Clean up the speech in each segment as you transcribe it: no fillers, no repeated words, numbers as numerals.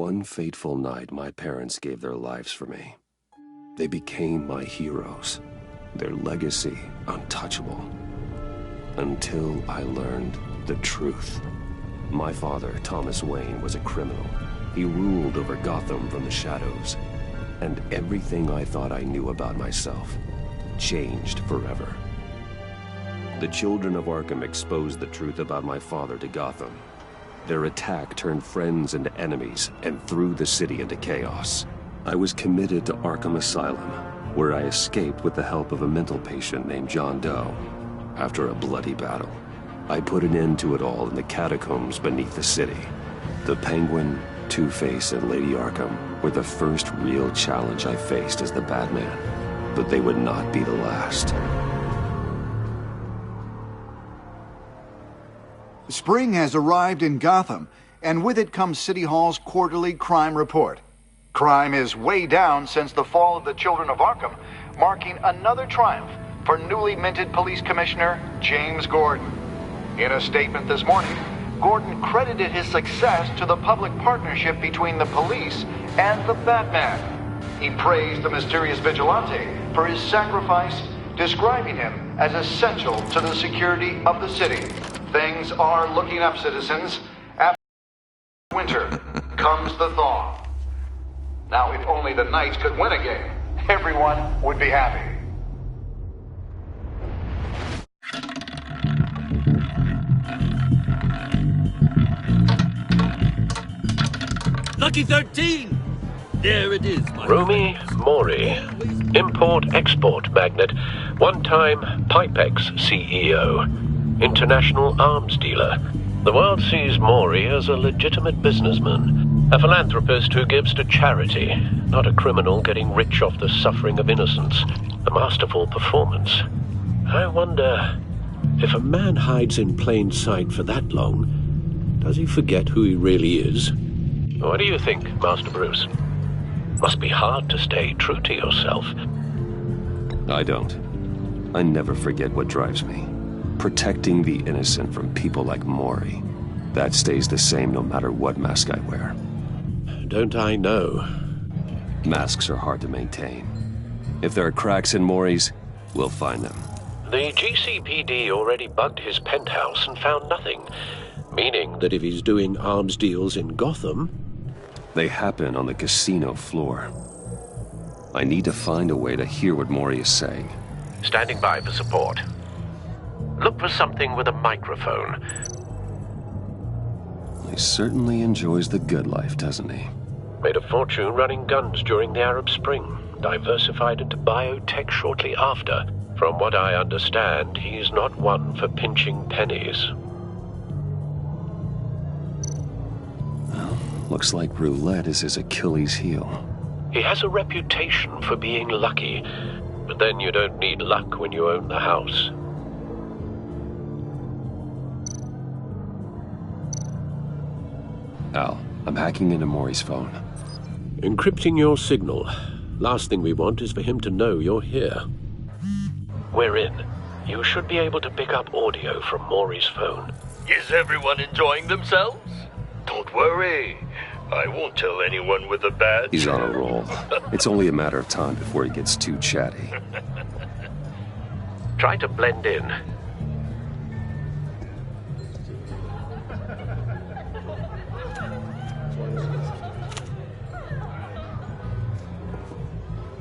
one fateful night, my parents gave their lives for me. They became my heroes, their legacy untouchable. Until I learned the truth. My father, Thomas Wayne, was a criminal. He ruled over Gotham from the shadows. And everything I thought I knew about myself changed forever. The children of Arkham exposed the truth about my father to Gotham. Their attack turned friends into enemies and threw the city into chaos. I was committed to Arkham Asylum, where I escaped with the help of a mental patient named John Doe. After a bloody battle, I put an end to it all in the catacombs beneath the city. The Penguin, Two-Face, and Lady Arkham were the first real challenge I faced as the Batman, but they would not be the last. Spring has arrived in Gotham, and with it comes City Hall's quarterly crime report. Crime is way down since the fall of the Children of Arkham, marking another triumph for newly minted Police Commissioner James Gordon. In a statement this morning, Gordon credited his success to the public partnership between the police and the Batman. He praised the mysterious vigilante for his sacrifice, describing him as essential to the security of the city. Things are looking up, citizens. After winter comes the thaw. Now, if only the Knights could win a game, everyone would be happy. Lucky 13! There it is, my Rumi Mori, import-export magnate, one-time Pipex CEO, international arms dealer. The world sees Mori as a legitimate businessman, a philanthropist who gives to charity, not a criminal getting rich off the suffering of innocence. A masterful performance. I wonder, if a man hides in plain sight for that long, does he forget who he really is? What do you think, Master Bruce? Must be hard to stay true to yourself. I don't. I never forget what drives me. Protecting the innocent from people like Mori. That stays the same no matter what mask I wear. Don't I know? Masks are hard to maintain. If there are cracks in Mori's, we'll find them. The GCPD already bugged his penthouse and found nothing. Meaning that if he's doing arms deals in Gotham... They happen on the casino floor. I need to find a way to hear what Mori is saying. Standing by for support. Look for something with a microphone. He certainly enjoys the good life, doesn't he? Made a fortune running guns during the Arab Spring. Diversified into biotech shortly after. From what I understand, he's not one for pinching pennies. Well, looks like roulette is his Achilles heel. He has a reputation for being lucky, but then you don't need luck when you own the house. Al, I'm hacking into Mori's phone. Encrypting your signal. Last thing we want is for him to know you're here. We're in. You should be able to pick up audio from Mori's phone. Is everyone enjoying themselves? Don't worry. I won't tell anyone with a badge. He's on a roll. It's only a matter of time before he gets too chatty. Try to blend in.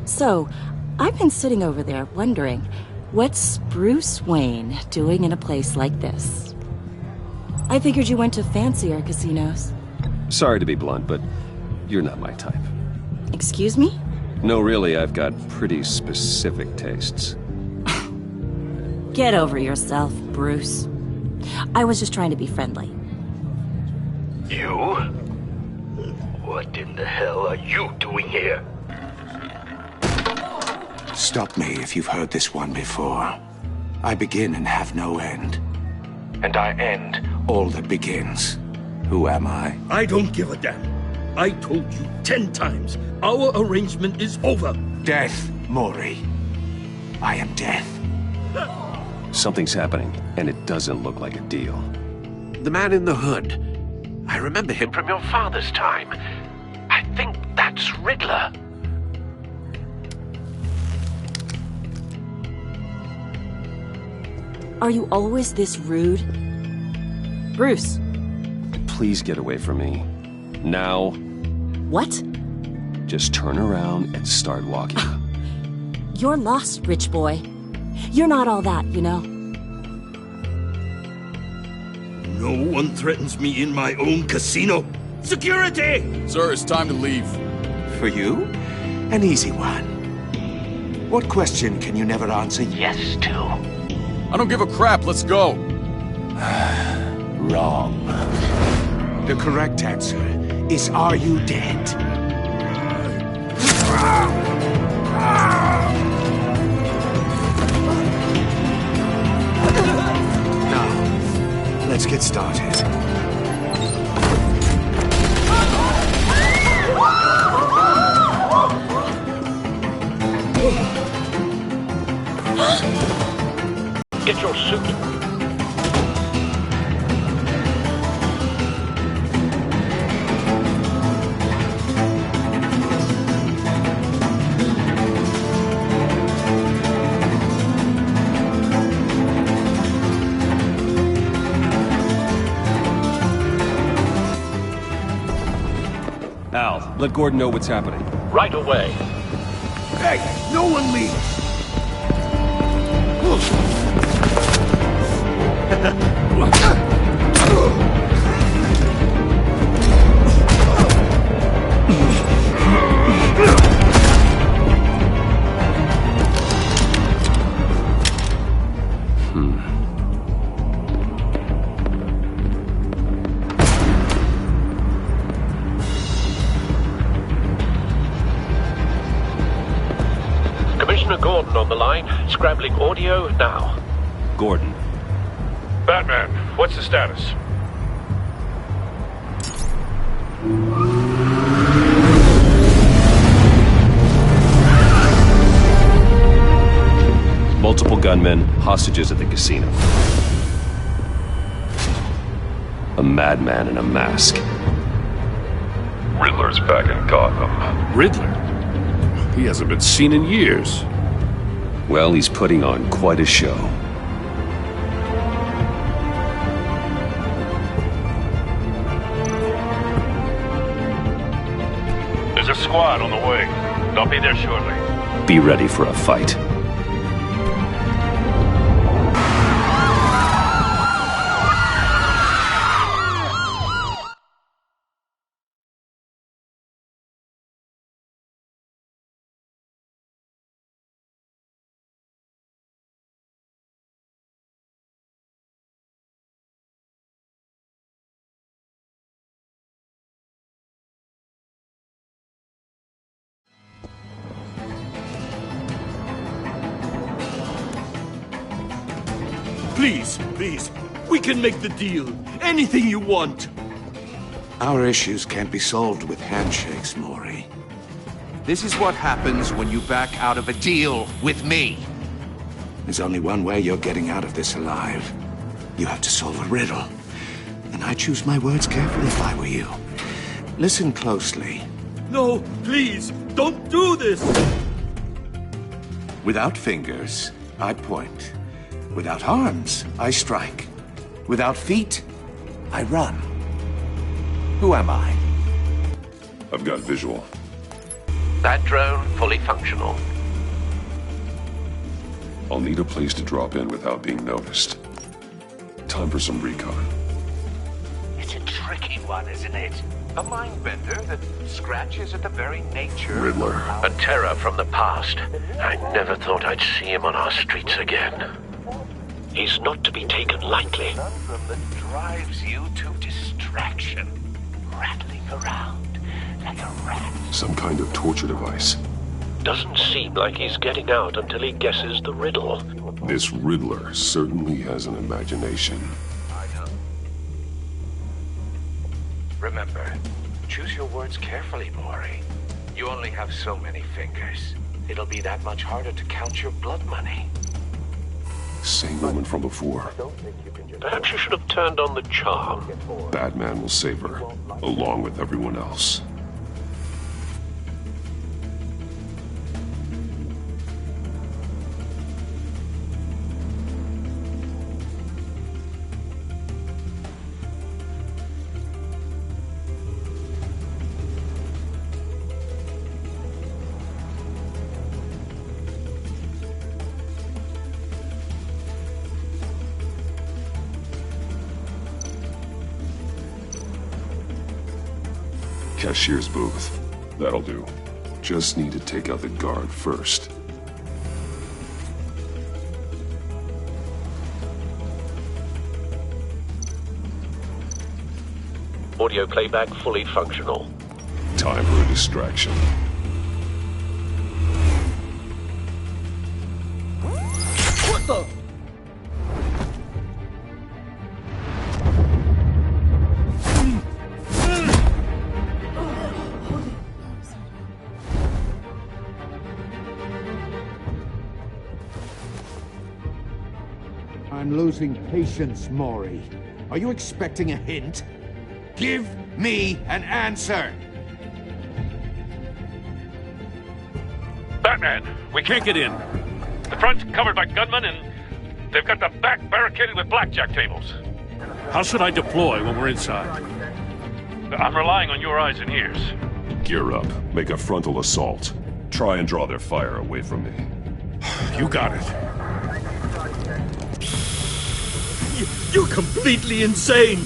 So, I've been sitting over there wondering, what's Bruce Wayne doing in a place like this? I figured you went to fancier casinos. Sorry to be blunt, but you're not my type. Excuse me? No, really, I've got pretty specific tastes. Get over yourself, Bruce. I was just trying to be friendly. You? What in the hell are you doing here? Stop me if you've heard this one before. I begin and have no end. And I end all that begins. Who am I? I don't give a damn. I told you 10 times. Our arrangement is over. Death, Mori. I am death. Something's happening, and it doesn't look like a deal. The man in the hood. I remember him from your father's time. think that's Riddler. Are you always this rude? Bruce. Please get away from me. Now. What? Just turn around and start walking. You're lost, rich boy. You're not all that, you know. No one threatens me in my own casino. Security! Sir, it's time to leave. For you? An easy one. What question can you never answer yes to? I don't give a crap, let's go. Wrong. The correct answer is, are you dead? Now, let's get started. Get your suit. Al, let Gordon know what's happening. Right away. Hey, no one leave! Commissioner Gordon on the line. Scrambling audio now. Gordon. Batman, what's the status? Multiple gunmen, hostages at the casino. A madman in a mask. Riddler's back in Gotham. Riddler? He hasn't been seen in years. Well, he's putting on quite a show. There's a squad on the way. They'll be there shortly. Be ready for a fight. Please, we can make the deal. Anything you want. Our issues can't be solved with handshakes, Maury. This is what happens when you back out of a deal with me. There's only one way you're getting out of this alive. You have to solve a riddle. And I choose my words carefully if I were you. Listen closely. No, please, don't do this! Without fingers, I point. Without arms, I strike. Without feet, I run. Who am I? I've got visual. That drone fully functional. I'll need a place to drop in without being noticed. Time for some recon. It's a tricky one, isn't it? A mind bender that scratches at the very nature Riddler. A terror from the past. I never thought I'd see him on our streets again. He's not to be taken lightly. conundrum that drives you to distraction, rattling around like a rat. Some kind of torture device. Doesn't seem like he's getting out until he guesses the riddle. This Riddler certainly has an imagination. I know. Remember, choose your words carefully, Maury. You only have so many fingers. It'll be that much harder to count your blood money. Same woman from before. Perhaps you should have turned on the charm. Batman will save her, along with everyone else. cashier's booth. That'll do. Just need to take out the guard first. Audio playback fully functional. Time for a distraction. What the? I'm losing patience, Maury. Are you expecting a hint? Give me an answer! Batman, we can't get in. The front's covered by gunmen, and they've got the back barricaded with blackjack tables. How should I deploy when we're inside? I'm relying on your eyes and ears. Gear up. Make a frontal assault. Try and draw their fire away from me. You got it. You're completely insane!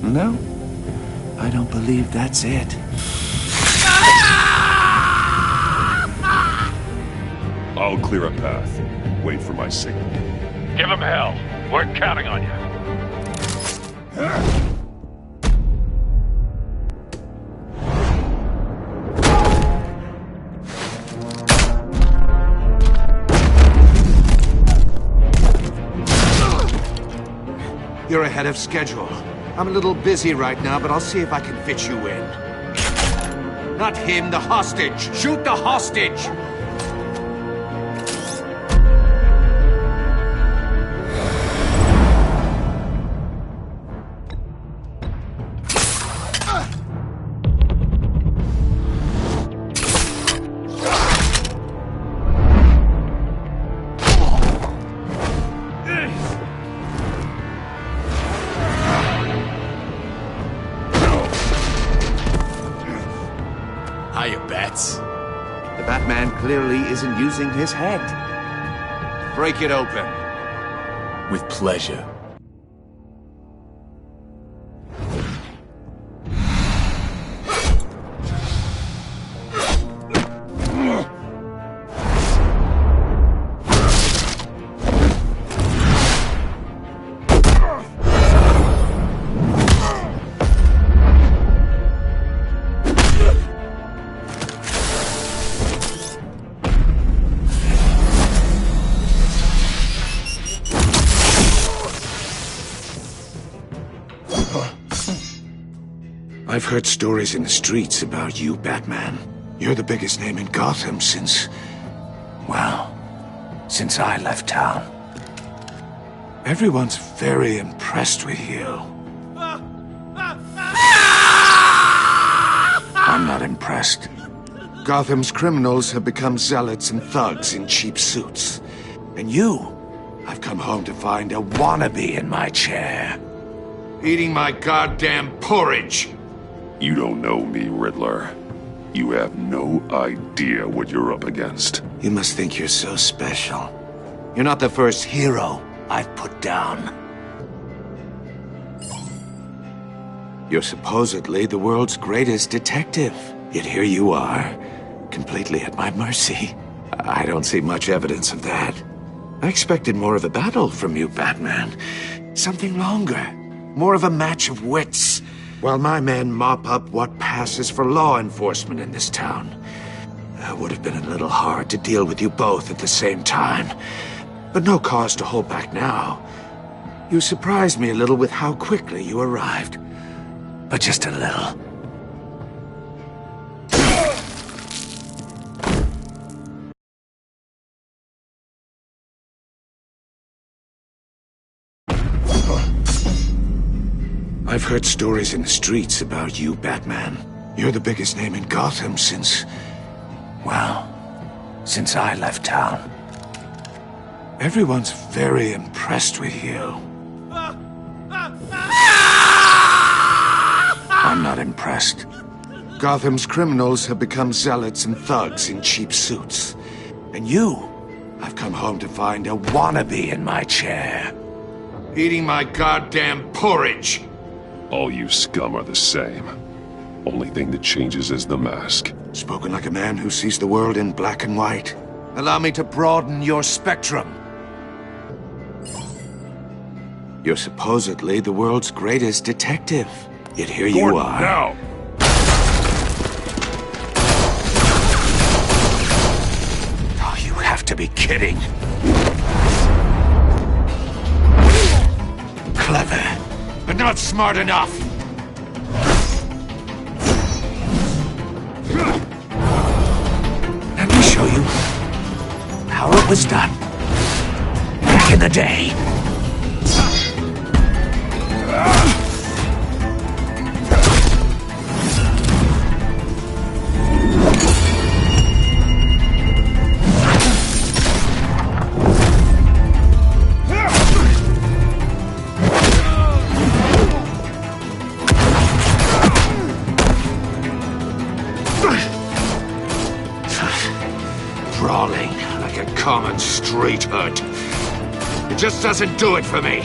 No, I don't believe that's it. I'll clear a path. Wait for my signal. Give them hell. We're counting on you. You're ahead of schedule. I'm a little busy right now, but I'll see if I can fit you in. Not him, the hostage! Shoot the hostage! Hiya, Bats. The Batman clearly isn't using his head. Break it open. With pleasure. I've heard stories in the streets about you, Batman. You're the biggest name in Gotham since... well, since I left town. Everyone's very impressed with you. I'm not impressed. Gotham's criminals have become zealots and thugs in cheap suits. And you, I've come home to find a wannabe in my chair. Eating my goddamn porridge! You don't know me, Riddler. You have no idea what you're up against. You must think you're so special. You're not the first hero I've put down. You're supposedly the world's greatest detective. Yet here you are, completely at my mercy. I don't see much evidence of that. I expected more of a battle from you, Batman. Something longer. More of a match of wits. While my men mop up what passes for law enforcement in this town. It would have been a little hard to deal with you both at the same time. But no cause to hold back now. You surprised me a little with how quickly you arrived. But just a little. I've heard stories in the streets about you, Batman. You're the biggest name in Gotham since... well, since I left town. Everyone's very impressed with you. I'm not impressed. Gotham's criminals have become zealots and thugs in cheap suits. And you, I've come home to find a wannabe in my chair. Eating my goddamn porridge! All you scum are the same. Only thing that changes is the mask. Spoken like a man who sees the world in black and white. Allow me to broaden your spectrum. You're supposedly the world's greatest detective. Yet here you Gordon, are. now! Oh, you have to be kidding. Clever, but not smart enough. Let me show you how it was done back in the day. Brawling like a common street hood. It just doesn't do it for me.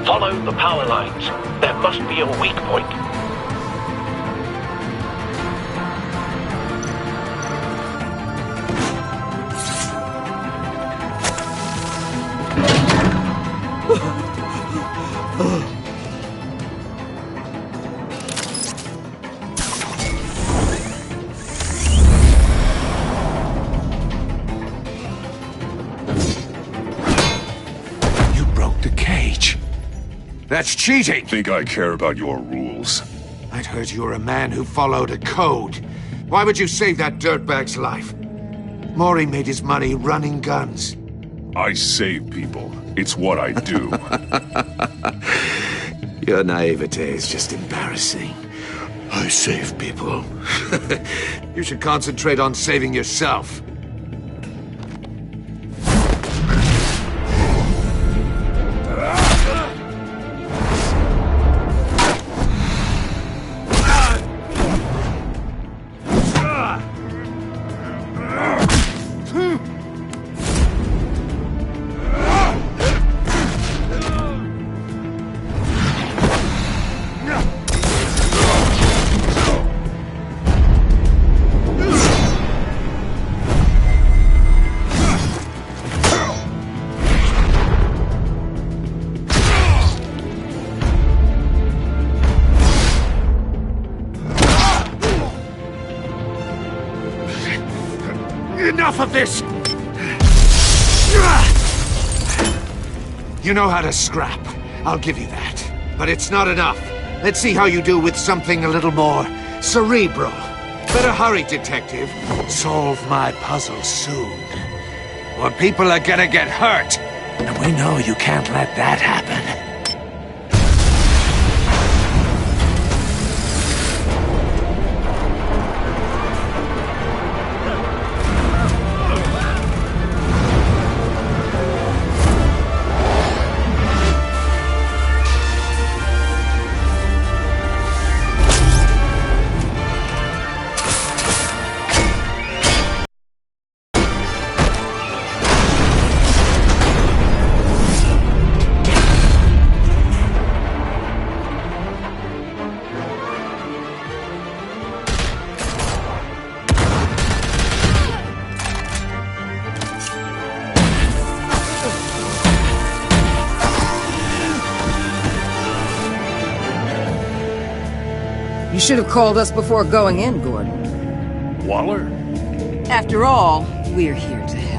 Follow the power lines. There must be a weak point. You broke the cage. That's cheating! Think I care about your rules? I'd heard you were a man who followed a code. Why would you save that dirtbag's life? Maury made his money running guns. I save people. It's what I do. Your naivete is just embarrassing. I save people. You should concentrate on saving yourself. Enough of this! You know how to scrap. I'll give you that. But it's not enough. Let's see how you do with something a little more cerebral. Better hurry, detective. Solve my puzzle soon. Or people are gonna get hurt. And we know you can't let that happen. You should have called us before going in, Gordon. Waller? After all, we're here to help.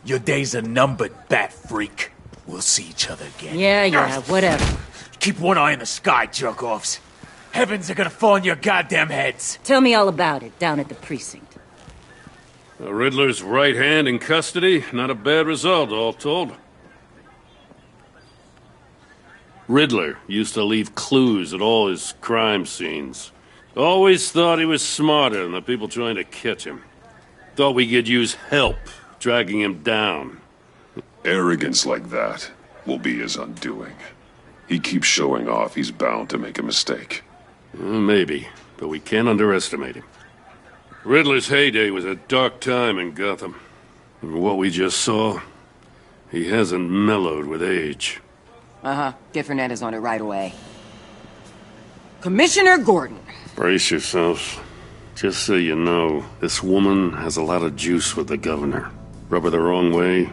Your days are numbered, bat freak. We'll see each other again. Yeah, whatever. Keep one eye in the sky, jerk-offs. Heavens are gonna fall on your goddamn heads. Tell me all about it down at the precinct. The Riddler's right hand in custody. Not a bad result, all told. Riddler used to leave clues at all his crime scenes. Always thought he was smarter than the people trying to catch him. Thought we could use help dragging him down. Arrogance like that will be his undoing. He keeps showing off, he's bound to make a mistake. Maybe, but we can't underestimate him. Riddler's heyday was a dark time in Gotham. From what we just saw, he hasn't mellowed with age. Get Fernandez on it right away. Commissioner Gordon. Brace yourselves. Just so you know, this woman has a lot of juice with the governor. Rub her the wrong way,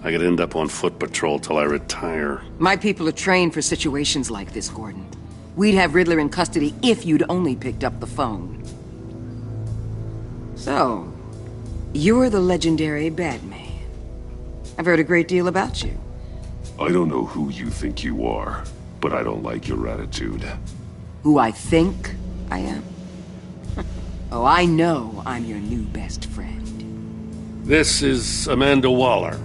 I could end up on foot patrol till I retire. My people are trained for situations like this, Gordon. We'd have Riddler in custody if you'd only picked up the phone. So, you're the legendary Batman. I've heard a great deal about you. I don't know who you think you are, but I don't like your attitude. Who I think I am? Oh, I know I'm your new best friend. This is Amanda Waller,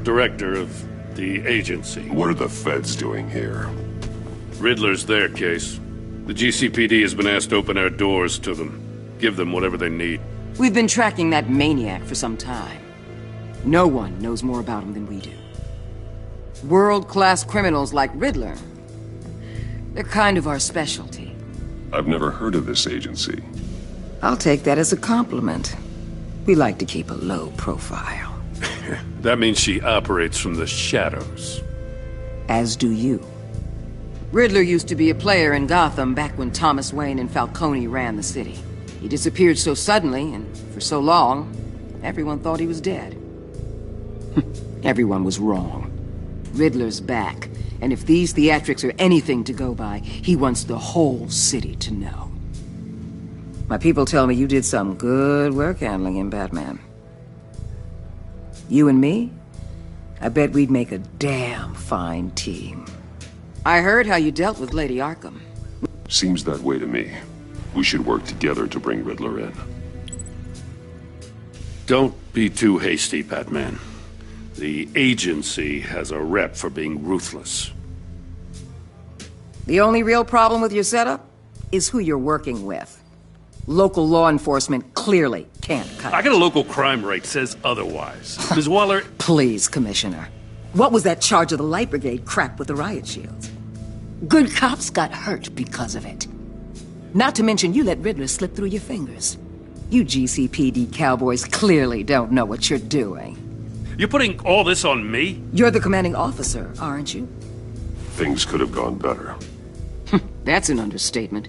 director of the agency. What are the feds doing here? Riddler's their case. The GCPD has been asked to open our doors to them. Give them whatever they need. We've been tracking that maniac for some time. No one knows more about him than we do. World-class criminals like Riddler. They're kind of our specialty. I've never heard of this agency. I'll take that as a compliment. We like to keep a low profile. That means she operates from the shadows. As do you. Riddler used to be a player in Gotham back when Thomas Wayne and Falcone ran the city. He disappeared so suddenly and for so long, everyone thought he was dead. Everyone was wrong. Riddler's back, and if these theatrics are anything to go by, he wants the whole city to know. My people tell me you did some good work handling him, Batman. You and me? I bet we'd make a damn fine team. I heard how you dealt with Lady Arkham. Seems that way to me. We should work together to bring Riddler in. Don't be too hasty, Batman. The agency has a rep for being ruthless. The only real problem with your setup is who you're working with. Local law enforcement clearly can't cut it. I got a local crime rate says otherwise. Ms. Waller... Please, Commissioner. What was that charge of the Light Brigade crap with the riot shields? Good cops got hurt because of it. Not to mention you let Riddler slip through your fingers. You GCPD cowboys clearly don't know what you're doing. You're putting all this on me? You're the commanding officer, aren't you? Things could have gone better. That's an understatement.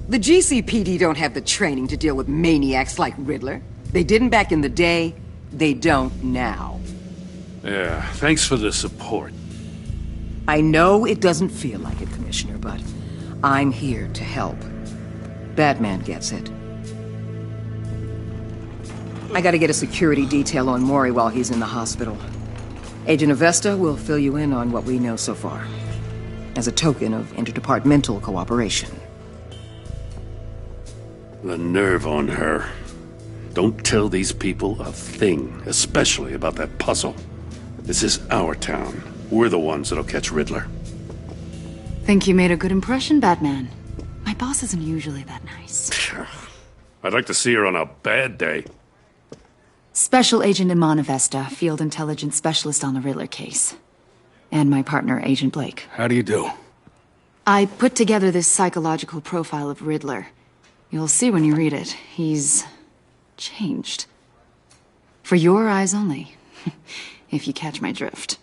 The GCPD don't have the training to deal with maniacs like Riddler. They didn't back in the day, they don't now. Yeah, thanks for the support. I know it doesn't feel like it, Commissioner, but I'm here to help. Batman gets it. I gotta get a security detail on Mori while he's in the hospital. Agent Avesta will fill you in on what we know so far, as a token of interdepartmental cooperation. The nerve on her. Don't tell these people a thing, especially about that puzzle. This is our town. We're the ones that'll catch Riddler. Think you made a good impression, Batman? My boss isn't usually that nice. I'd like to see her on a bad day. Special Agent Iman Avesta, Field Intelligence Specialist on the Riddler case. And my partner, Agent Blake. How do you do? I put together this psychological profile of Riddler. You'll see when you read it. He's changed. For your eyes only, if you catch my drift.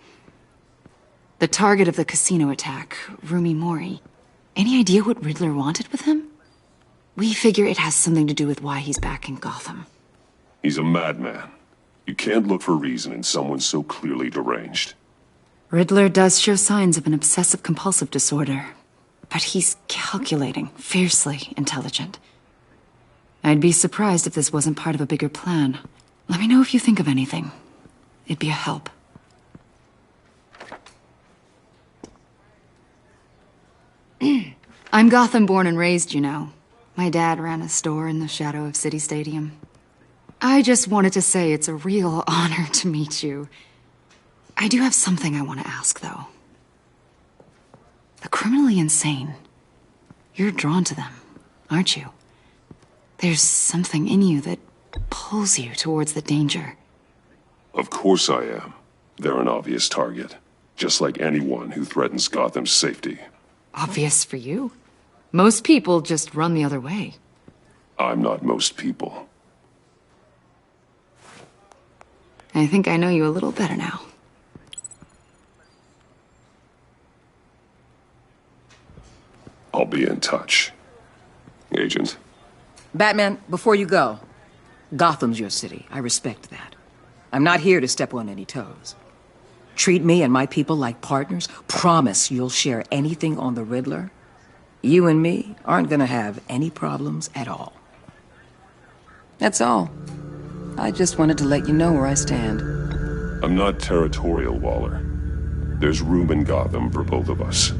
The target of the casino attack, Rumi Mori. Any idea what Riddler wanted with him? We figure it has something to do with why he's back in Gotham. He's a madman. You can't look for reason in someone so clearly deranged. Riddler does show signs of an obsessive-compulsive disorder, but he's calculating, fiercely intelligent. I'd be surprised if this wasn't part of a bigger plan. Let me know if you think of anything. It'd be a help. I'm Gotham born and raised, you know. My dad ran a store in the shadow of City Stadium. I just wanted to say it's a real honor to meet you. I do have something I want to ask, though. The criminally insane. You're drawn to them, aren't you? There's something in you that pulls you towards the danger. Of course I am. They're an obvious target. Just like anyone who threatens Gotham's safety. Obvious for you. Most people just run the other way. I'm not most people. I think I know you a little better now. I'll be in touch. Agent. Batman, before you go, Gotham's your city. I respect that. I'm not here to step on any toes. Treat me and my people like partners. Promise you'll share anything on the Riddler. You and me aren't gonna have any problems at all. That's all. I just wanted to let you know where I stand. I'm not territorial, Waller. There's room in Gotham for both of us.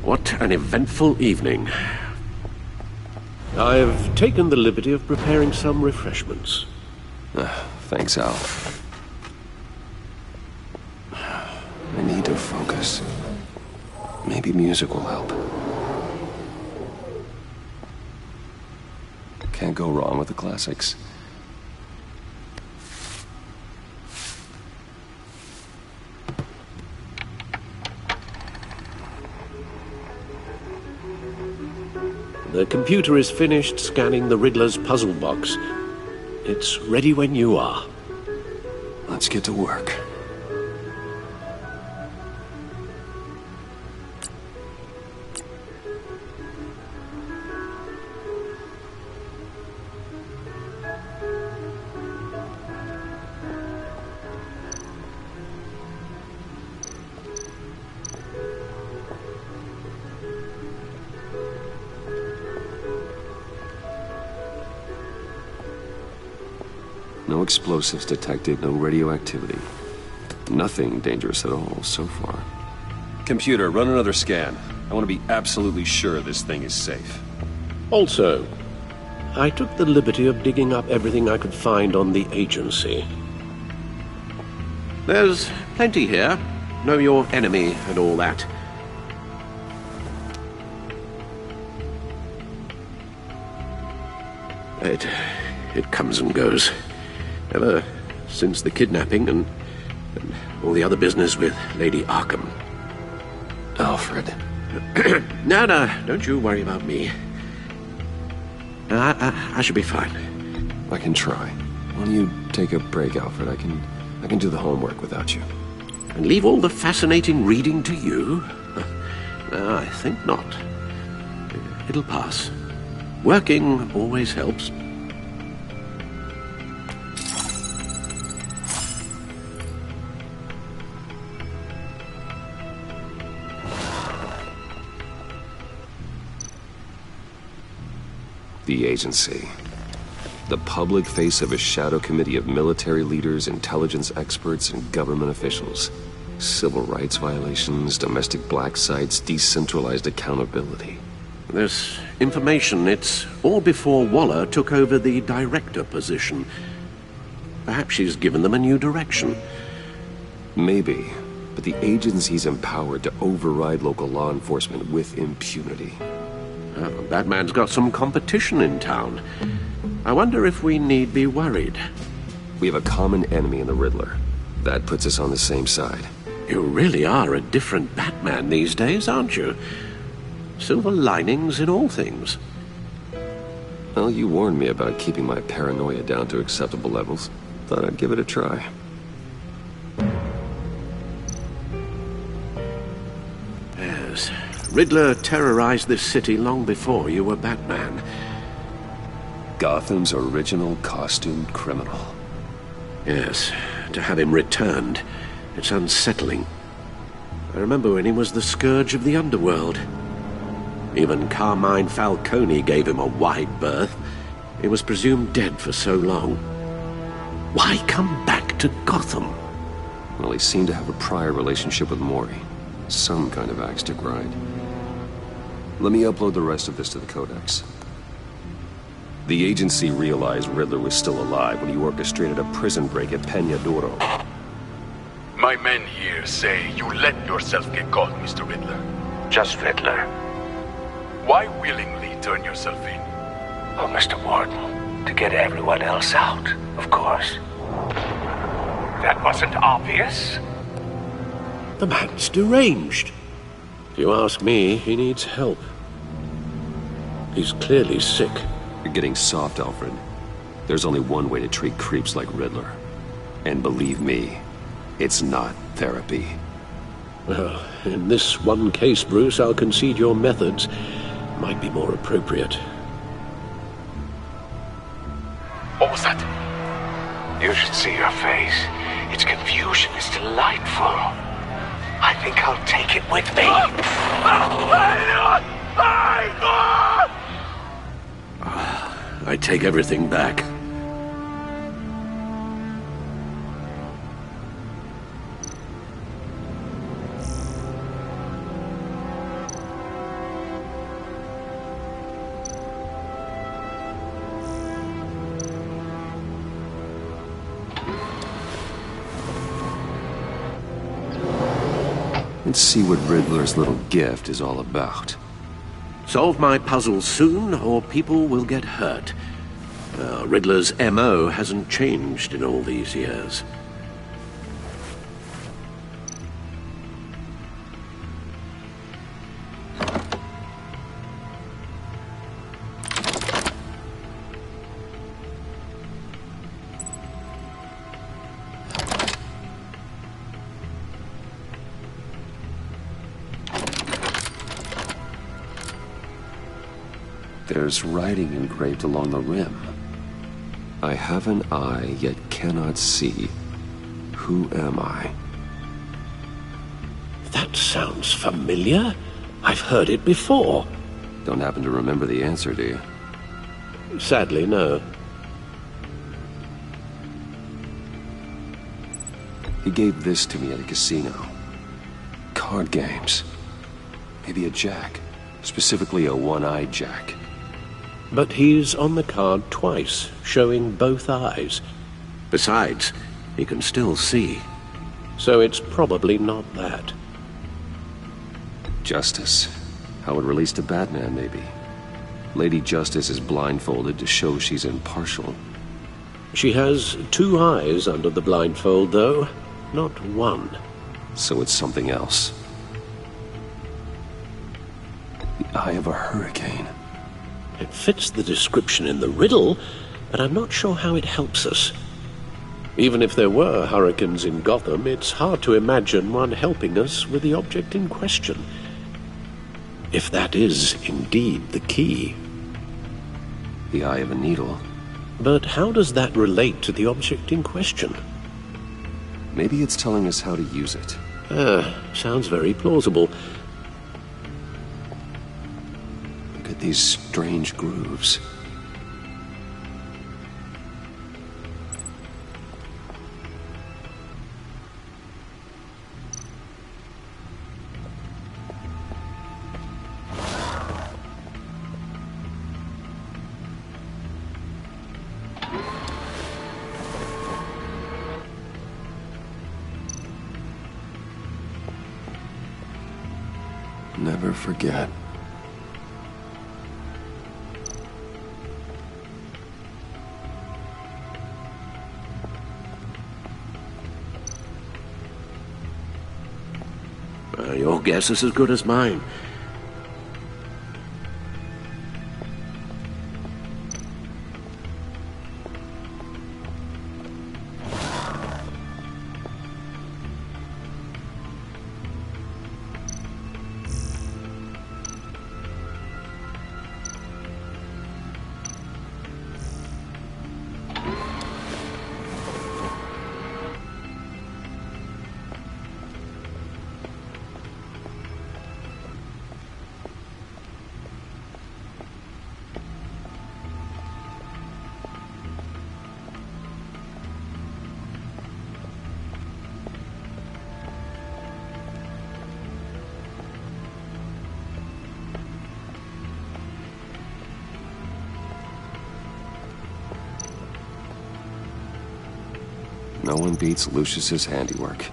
What an eventful evening. I've taken the liberty of preparing some refreshments. Thanks, Al. I need to focus. Maybe music will help. Can't go wrong with the classics. The computer is finished scanning the Riddler's puzzle box. It's ready when you are. Let's get to work. No explosives detected, no radioactivity. Nothing dangerous at all so far. Computer, run another scan. I want to be absolutely sure this thing is safe. Also, I took the liberty of digging up everything I could find on the agency. There's plenty here. Know your enemy and all that. It comes and goes. Ever since the kidnapping and all the other business with Lady Arkham. Alfred. No, don't you worry about me. I should be fine. I can try. Why don't you take a break, Alfred? I can do the homework without you. And leave all the fascinating reading to you? No, I think not. It'll pass. Working always helps. The agency. The public face of a shadow committee of military leaders, intelligence experts, and government officials. Civil rights violations, domestic black sites, decentralized accountability. This information, it's all before Waller took over the director position. Perhaps she's given them a new direction. Maybe. but the agency's empowered to override local law enforcement with impunity. Batman's got some competition in town. I wonder if we need be worried. We have a common enemy in the Riddler. That puts us on the same side. You really are a different Batman these days, aren't you? Silver linings in all things. Well, you warned me about keeping my paranoia down to acceptable levels. Thought I'd give it a try. Yes. Riddler terrorized this city long before you were Batman. Gotham's original costumed criminal. Yes. To have him returned, it's unsettling. I remember when he was the scourge of the underworld. Even Carmine Falcone gave him a wide berth. He was presumed dead for so long. Why come back to Gotham? Well, he seemed to have a prior relationship with Mori. Some kind of axe to grind. Let me upload the rest of this to the Codex. The agency realized Riddler was still alive when he orchestrated a prison break at Peña Duro. My men here say you let yourself get caught, Mr. Riddler. Just Riddler. Why willingly turn yourself in? Oh, Mr. Warden, to get everyone else out, of course. That wasn't obvious? The man's deranged. If you ask me, he needs help. He's clearly sick. You're getting soft, Alfred. There's only one way to treat creeps like Riddler. And believe me, it's not therapy. Well, in this one case, Bruce, I'll concede your methods might be more appropriate. What was that? You should see your face. Its confusion is delightful. I think I'll take it with me. I take everything back. Let's see what Riddler's little gift is all about. Solve my puzzle soon, or people will get hurt. Riddler's M.O. hasn't changed in all these years. There's writing engraved along the rim. I have an eye, yet cannot see. Who am I? That sounds familiar. I've heard it before. Don't happen to remember the answer, do you? Sadly, no. He gave this to me at a casino. Card games. Maybe a jack. Specifically a one-eyed jack. But he's on the card twice, showing both eyes. Besides, he can still see. So it's probably not that. Justice. How it relates to Batman, maybe. Lady Justice is blindfolded to show she's impartial. She has two eyes under the blindfold, though, not one. So it's something else. The eye of a hurricane. It fits the description in the riddle, but I'm not sure how it helps us. Even if there were hurricanes in Gotham, it's hard to imagine one helping us with the object in question. If that is indeed the key. The eye of a needle. But how does that relate to the object in question? Maybe it's telling us how to use it. Sounds very plausible. Look at these strange grooves. Never forget. Your guess is as good as mine. No one beats Lucius's handiwork.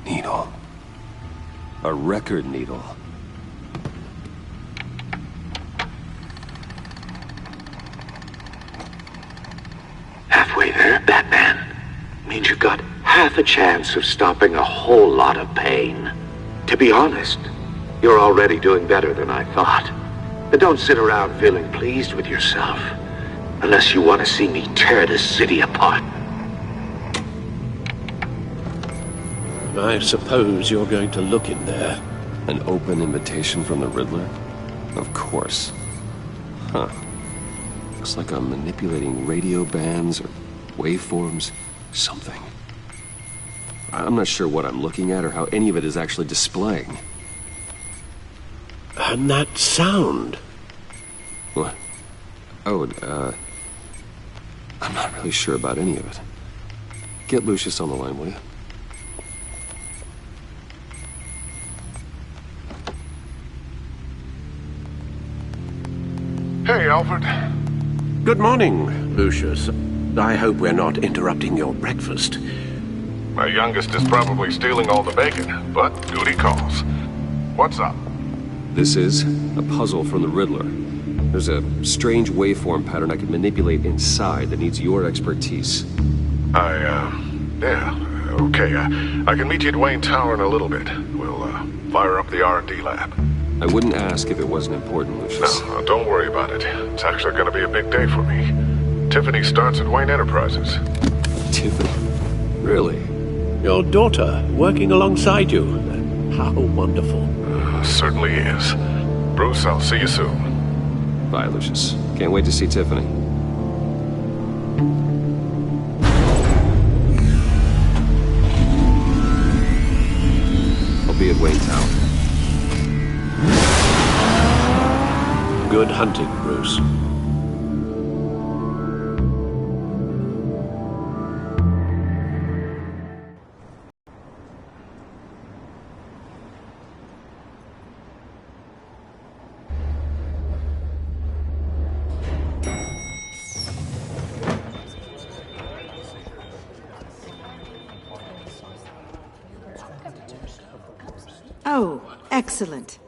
Needle. A record needle. Halfway there, Batman. Means you've got half a chance of stopping a whole lot of pain. To be honest, you're already doing better than I thought. But don't sit around feeling pleased with yourself. Unless you want to see me tear this city apart. I suppose you're going to look in there. An open invitation from the Riddler? Of course. Huh. Looks like I'm manipulating radio bands or waveforms. Something. I'm not sure what I'm looking at or how any of it is actually displaying. And that sound? What? Oh, I'm not really sure about any of it. Get Lucius on the line, will you? Hey, Alfred. Good morning, Lucius. I hope we're not interrupting your breakfast. My youngest is probably stealing all the bacon, but duty calls. What's up? This is a puzzle from the Riddler. There's a strange waveform pattern I can manipulate inside that needs your expertise. Yeah, okay. I can meet you at Wayne Tower in a little bit. We'll, fire up the R&D lab. I wouldn't ask if it wasn't important, Lucius. No, don't worry about it. It's actually gonna be a big day for me. Tiffany starts at Wayne Enterprises. Tiffany? Really? Your daughter, working alongside you. How wonderful. Certainly is. Bruce, I'll see you soon. Bye, Lucius. Can't wait to see Tiffany. I'll be at Wayne Tower. Good hunting, Bruce. Oh, excellent.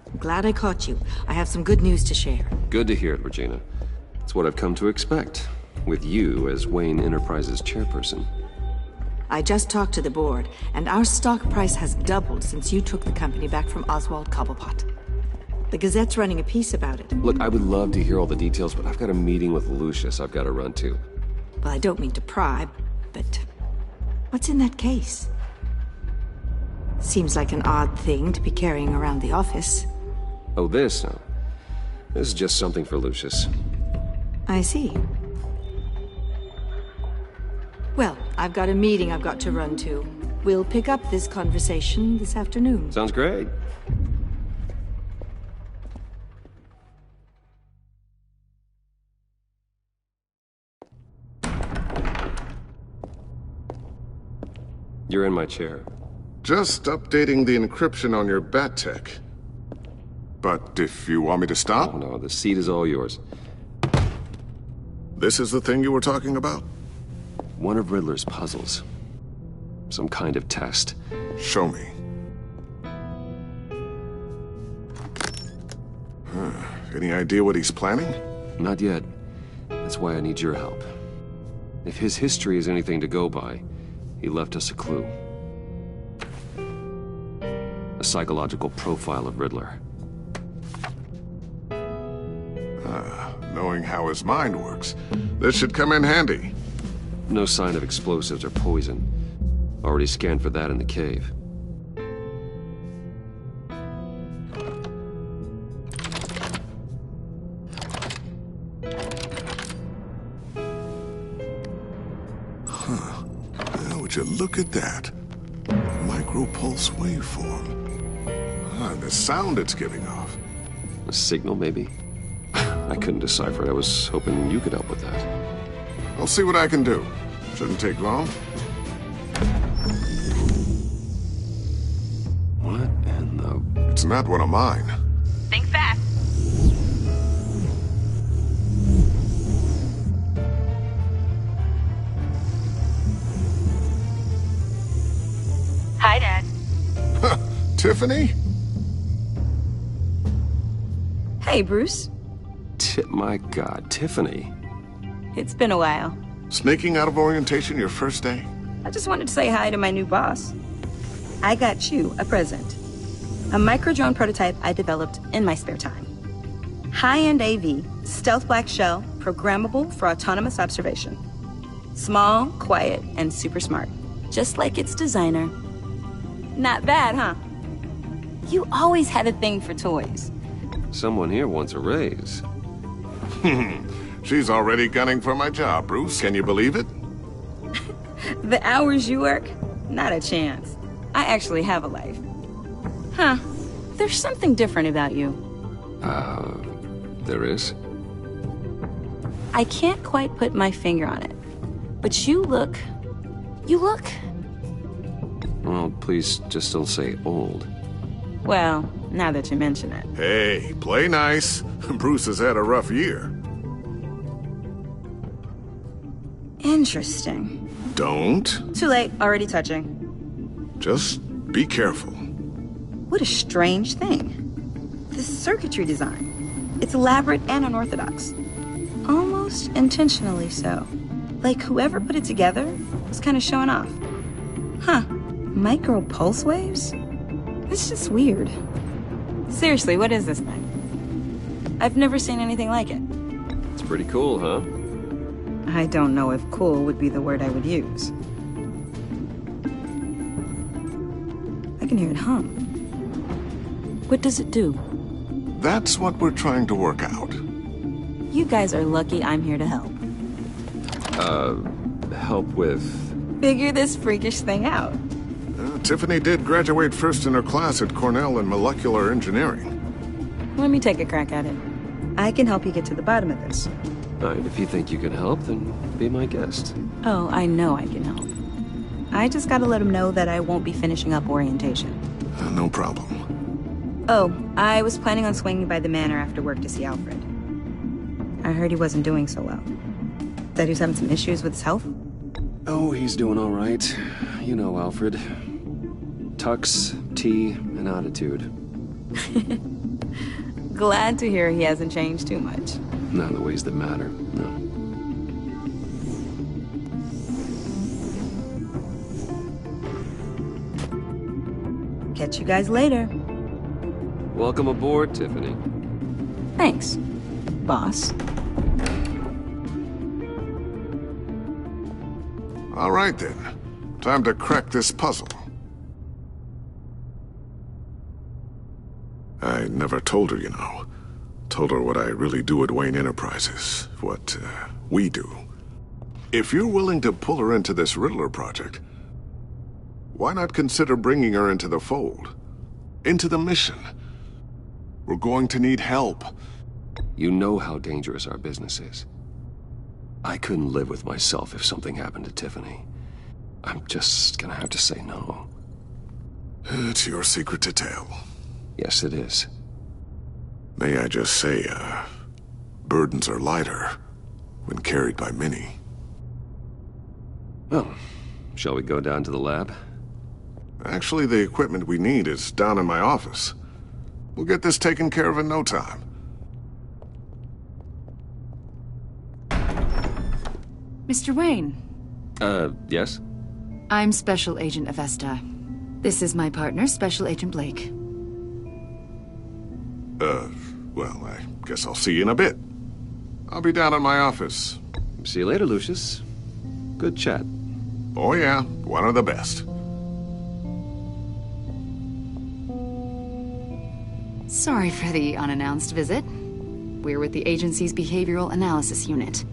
I'm glad I caught you. I have some good news to share. Good to hear it, Regina. It's what I've come to expect, with you as Wayne Enterprises chairperson. I just talked to the board, and our stock price has doubled since you took the company back from Oswald Cobblepot. The Gazette's running a piece about it. Look, I would love to hear all the details, but I've got a meeting with Lucius I've got to run to. Well, I don't mean to pry, but what's in that case? Seems like an odd thing to be carrying around the office. Oh, this? No. This is just something for Lucius. I see. Well, I've got a meeting I've got to run to. We'll pick up this conversation this afternoon. Sounds great. You're in my chair. Just updating the encryption on your bat tech. But if you want me to stop? Oh, no, the seat is all yours. This is the thing you were talking about? One of Riddler's puzzles. Some kind of test. Show me. Any idea what he's planning? Not yet. That's why I need your help. If his history is anything to go by, he left us a clue. A psychological profile of Riddler. Knowing how his mind works, this should come in handy. No sign of explosives or poison. Already scanned for that in the cave. Would you look at that? Micro-pulse waveform. The sound it's giving off. A signal, maybe? I couldn't decipher it. I was hoping you could help with that. I'll see what I can do. Shouldn't take long. What in the... It's not one of mine. Think fast. Hi, Dad. Tiffany? Hey, Bruce. My God, Tiffany. It's been a while. Sneaking out of orientation your first day? I just wanted to say hi to my new boss. I got you a present. A micro-drone prototype I developed in my spare time. High-end AV, stealth black shell, programmable for autonomous observation. Small, quiet, and super smart. Just like its designer. Not bad, huh? You always had a thing for toys. Someone here wants a raise. She's already gunning for my job, Bruce. Can you believe it? The hours you work? Not a chance. I actually have a life. Huh. There's something different about you. There is? I can't quite put my finger on it. But you look... Well, please just don't say old. Well, now that you mention it. Hey, play nice. Bruce has had a rough year. Interesting. Don't. Too late, already touching. Just be careful. What a strange thing. The circuitry design. It's elaborate and unorthodox. Almost intentionally so. Like whoever put it together was kind of showing off. Huh. Micro pulse waves? It's just weird. Seriously, what is this thing? I've never seen anything like it. It's pretty cool, huh? I don't know if cool would be the word I would use. I can hear it hum. What does it do? That's what we're trying to work out. You guys are lucky I'm here to help. Help with... Figure this freakish thing out. Tiffany did graduate first in her class at Cornell in molecular engineering. Let me take a crack at it. I can help you get to the bottom of this. All right, if you think you can help, then be my guest. Oh, I know I can help. I just gotta let him know that I won't be finishing up orientation. No problem. Oh, I was planning on swinging by the manor after work to see Alfred. I heard he wasn't doing so well. That he was having some issues with his health? Oh, he's doing all right. You know Alfred. Tux, tea, and attitude. Glad to hear he hasn't changed too much. Not in the ways that matter, no. Catch you guys later. Welcome aboard, Tiffany. Thanks, boss. All right, then. Time to crack this puzzle. I never told her, you know. Told her what I really do at Wayne Enterprises, what we do. If you're willing to pull her into this Riddler project, why not consider bringing her into the fold? Into the mission? We're going to need help. You know how dangerous our business is. I couldn't live with myself if something happened to Tiffany. I'm just gonna have to say no. It's your secret to tell. Yes, it is. May I just say, burdens are lighter when carried by many. Well, shall we go down to the lab? Actually, the equipment we need is down in my office. We'll get this taken care of in no time. Mr. Wayne. Yes? I'm Special Agent Avesta. This is my partner, Special Agent Blake. Well, I guess I'll see you in a bit. I'll be down in my office. See you later, Lucius. Good chat. Oh yeah, one of the best. Sorry for the unannounced visit. We're with the agency's behavioral analysis unit.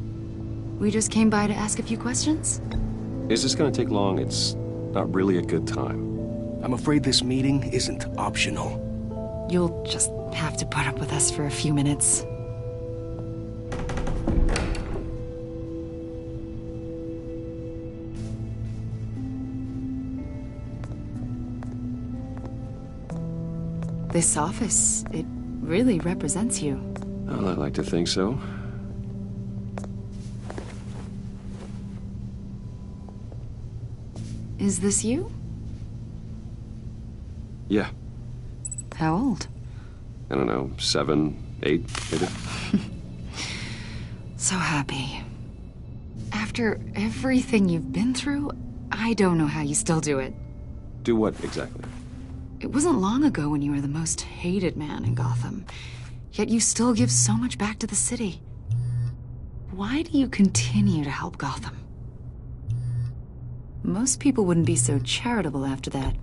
We just came by to ask a few questions. Is this gonna take long? It's not really a good time. I'm afraid this meeting isn't optional. You'll just have to put up with us for a few minutes. This office, it really represents you. Well, I'd like to think so. Is this you? Yeah. How old? I don't know, 7, 8, maybe? So happy. After everything you've been through, I don't know how you still do it. Do what, exactly? It wasn't long ago when you were the most hated man in Gotham, yet you still give so much back to the city. Why do you continue to help Gotham? Most people wouldn't be so charitable after that.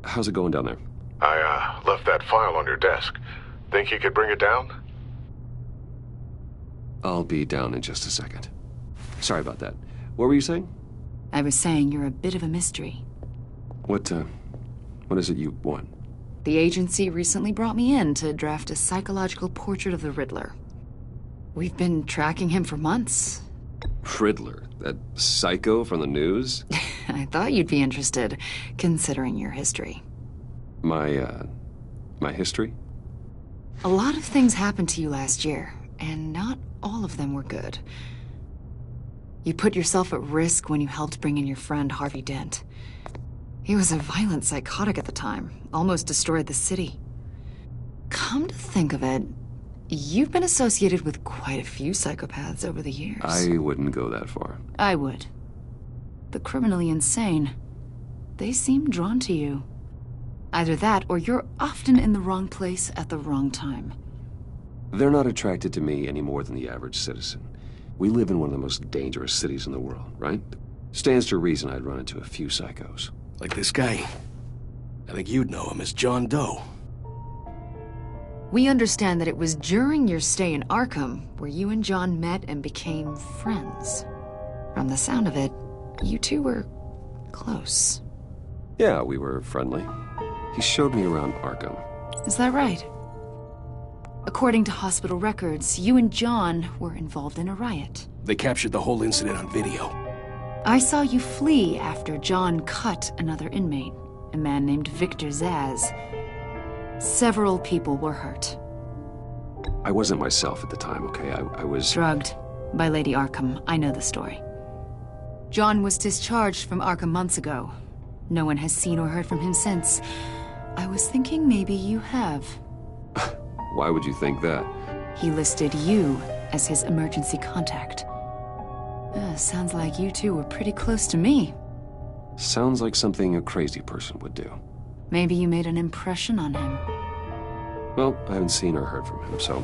How's it going down there? I, left that file on your desk. Think you could bring it down? I'll be down in just a second. Sorry about that. What were you saying? I was saying you're a bit of a mystery. What is it you want? The agency recently brought me in to draft a psychological portrait of the Riddler. We've been tracking him for months. Riddler? That psycho from the news? I thought you'd be interested, considering your history. My history? A lot of things happened to you last year, and not all of them were good. You put yourself at risk when you helped bring in your friend Harvey Dent. He was a violent psychotic at the time, almost destroyed the city. Come to think of it, you've been associated with quite a few psychopaths over the years. I wouldn't go that far. I would. The criminally insane. They seem drawn to you. Either that, or you're often in the wrong place at the wrong time. They're not attracted to me any more than the average citizen. We live in one of the most dangerous cities in the world, right? Stands to reason I'd run into a few psychos. Like this guy. I think you'd know him as John Doe. We understand that it was during your stay in Arkham where you and John met and became friends. From the sound of it, you two were close. Yeah, we were friendly. He showed me around Arkham. Is that right? According to hospital records, you and John were involved in a riot. They captured the whole incident on video. I saw you flee after John cut another inmate, a man named Victor Zaz. Several people were hurt. I wasn't myself at the time, okay? I was... Drugged by Lady Arkham. I know the story. John was discharged from Arkham months ago. No one has seen or heard from him since. I was thinking maybe you have. Why would you think that? He listed you as his emergency contact. Sounds like you two were pretty close to me. Sounds like something a crazy person would do. Maybe you made an impression on him. Well, I haven't seen or heard from him, so...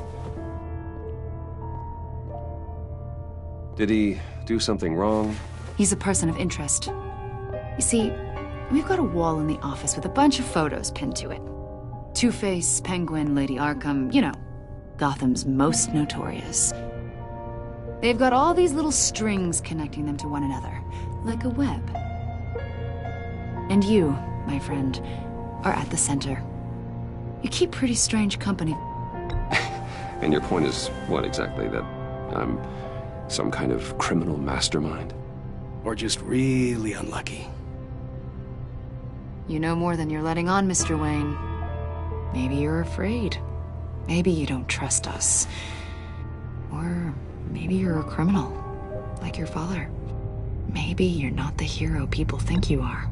Did he do something wrong? He's a person of interest. You see, we've got a wall in the office with a bunch of photos pinned to it. Two-Face, Penguin, Lady Arkham, you know, Gotham's most notorious. They've got all these little strings connecting them to one another, like a web. And you, my friend, are at the center. You keep pretty strange company. And your point is what exactly? That I'm some kind of criminal mastermind? Or just really unlucky. You know more than you're letting on, Mr. Wayne. Maybe you're afraid. Maybe you don't trust us. Or maybe you're a criminal, like your father. Maybe you're not the hero people think you are.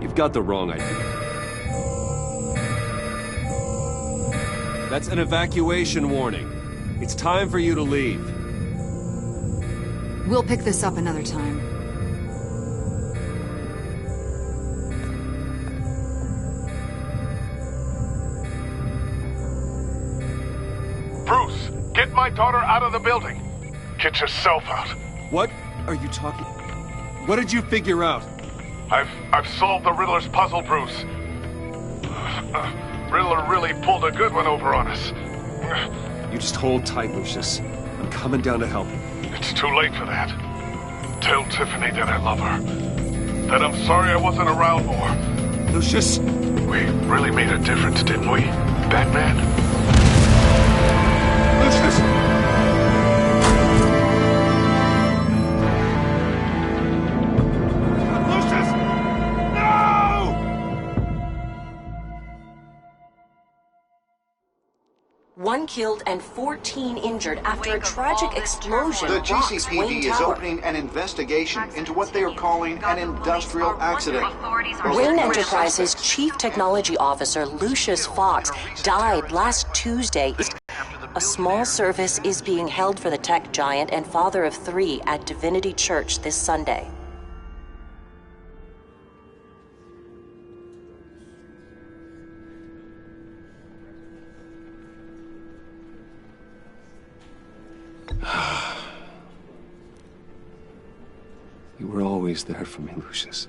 You've got the wrong idea. That's an evacuation warning. It's time for you to leave. We'll pick this up another time. Bruce, get my daughter out of the building. Get yourself out. What are you talking? What did you figure out? I've solved the Riddler's puzzle, Bruce. Riddler really pulled a good one over on us. You just hold tight, Lucius. I'm coming down to help you. It's too late for that. Tell Tiffany that I love her. That I'm sorry I wasn't around more. Lucius! We really made a difference, didn't we, Batman? Lucius! One killed and 14 injured after a tragic explosion The rocks GCPD Wayne is Tower. opening an investigation into what they are calling an industrial accident. Wayne Enterprises' chief technology officer, Lucius Fox, died last Tuesday. A small service is being held for the tech giant and father of 3 at Divinity Church this Sunday. You were always there for me, Lucius.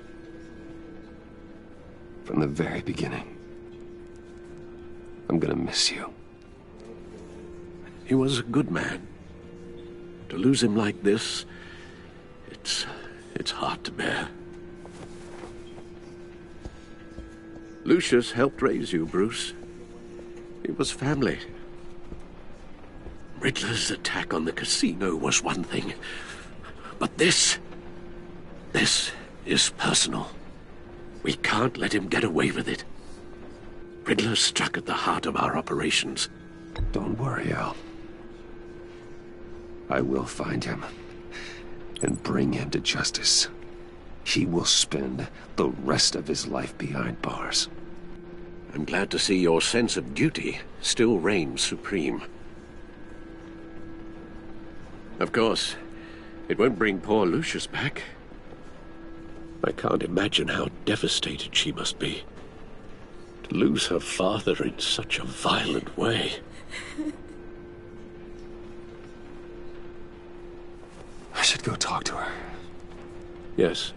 From the very beginning. I'm gonna miss you. He was a good man. To lose him like this, it's hard to bear. Lucius helped raise you, Bruce. It was family. Riddler's attack on the casino was one thing, but this is personal. We can't let him get away with it. Riddler struck at the heart of our operations. Don't worry, Al. I will find him and bring him to justice. He will spend the rest of his life behind bars. I'm glad to see your sense of duty still reigns supreme. Of course, it won't bring poor Lucius back. I can't imagine how devastated she must be. To lose her father in such a violent way. I should go talk to her. Yes,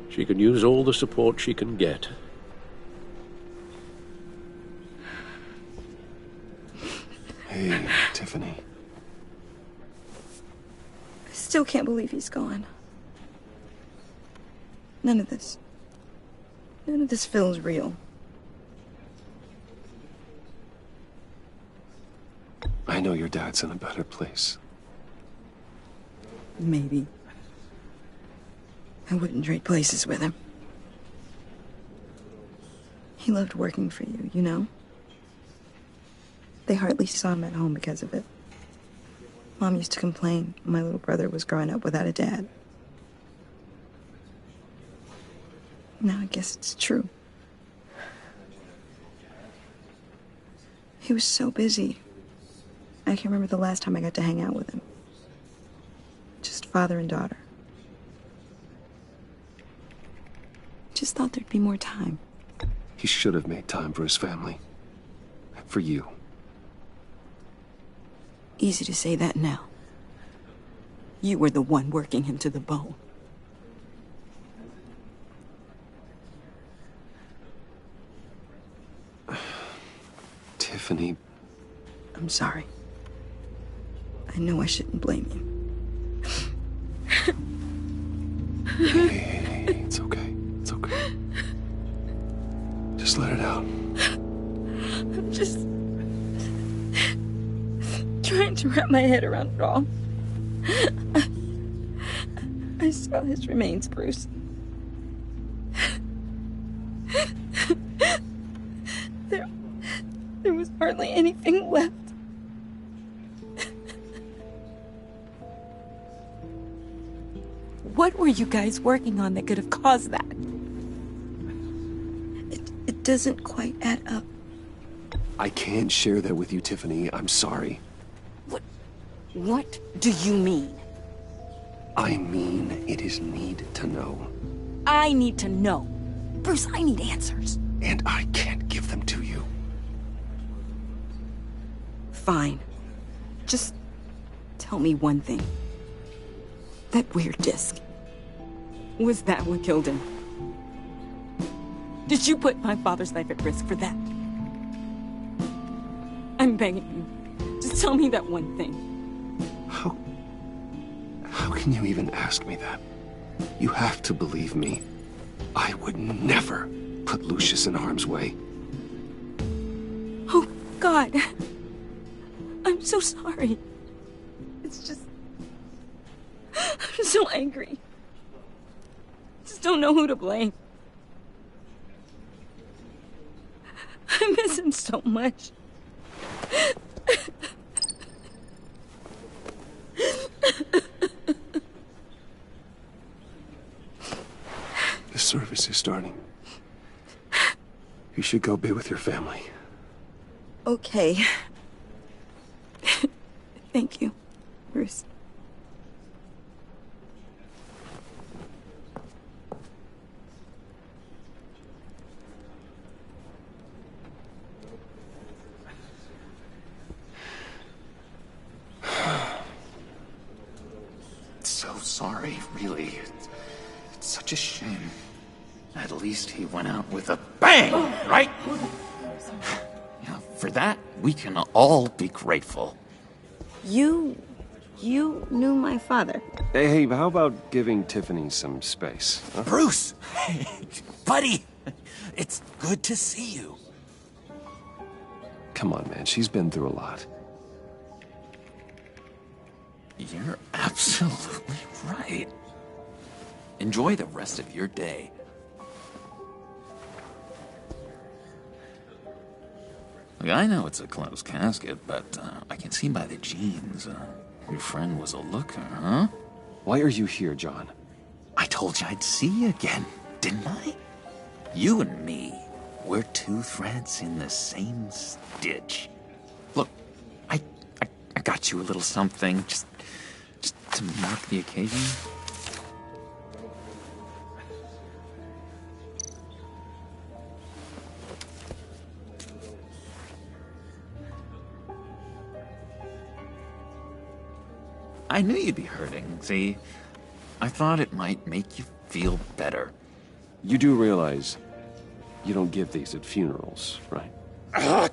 she can use all the support she can get. Hey, Tiffany. I still can't believe he's gone. None of this feels real. I know your dad's in a better place. Maybe. I wouldn't trade places with him. He loved working for you, you know? They hardly saw him at home because of it. Mom used to complain my little brother was growing up without a dad. Now I guess it's true. He was so busy. I can't remember the last time I got to hang out with him. Just father and daughter. Just thought there'd be more time. He should have made time for his family. For you. Easy to say that now. You were the one working him to the bone. Tiffany. I'm sorry. I know I shouldn't blame you. Hey, it's okay. It's okay. Just let it out. I'm just trying to wrap my head around it all. I saw his remains, Bruce. There was hardly anything left. What were you guys working on that could have caused that? It doesn't quite add up. I can't share that with you, Tiffany. I'm sorry. What do you mean? I mean, it is need to know. I need to know. Bruce, I need answers. And I can't give them to you. Fine. Just tell me one thing. That weird disc. Was that what killed him? Did you put my father's life at risk for that? I'm begging you. Just tell me that one thing. How can you even ask me that? You have to believe me. I would never put Lucius in harm's way. Oh, God. I'm so sorry. It's just... I'm so angry. Just don't know who to blame. I miss him so much. The service is starting. You should go be with your family. Okay. Thank you, Bruce. So sorry, really. It's such a shame. At least he went out with a bang, right? Yeah, for that, we can all be grateful. You knew my father. Hey, how about giving Tiffany some space? Huh? Bruce! Buddy! It's good to see you. Come on, man. She's been through a lot. You're absolutely right. Enjoy the rest of your day. Look, I know it's a closed casket, but I can see by the jeans, your friend was a looker, huh? Why are you here, John? I told you I'd see you again, didn't I? You and me, we're two threads in the same stitch. Look, I got you a little something, just to mark the occasion. I knew you'd be hurting, see? I thought it might make you feel better. You do realize you don't give these at funerals, right? Of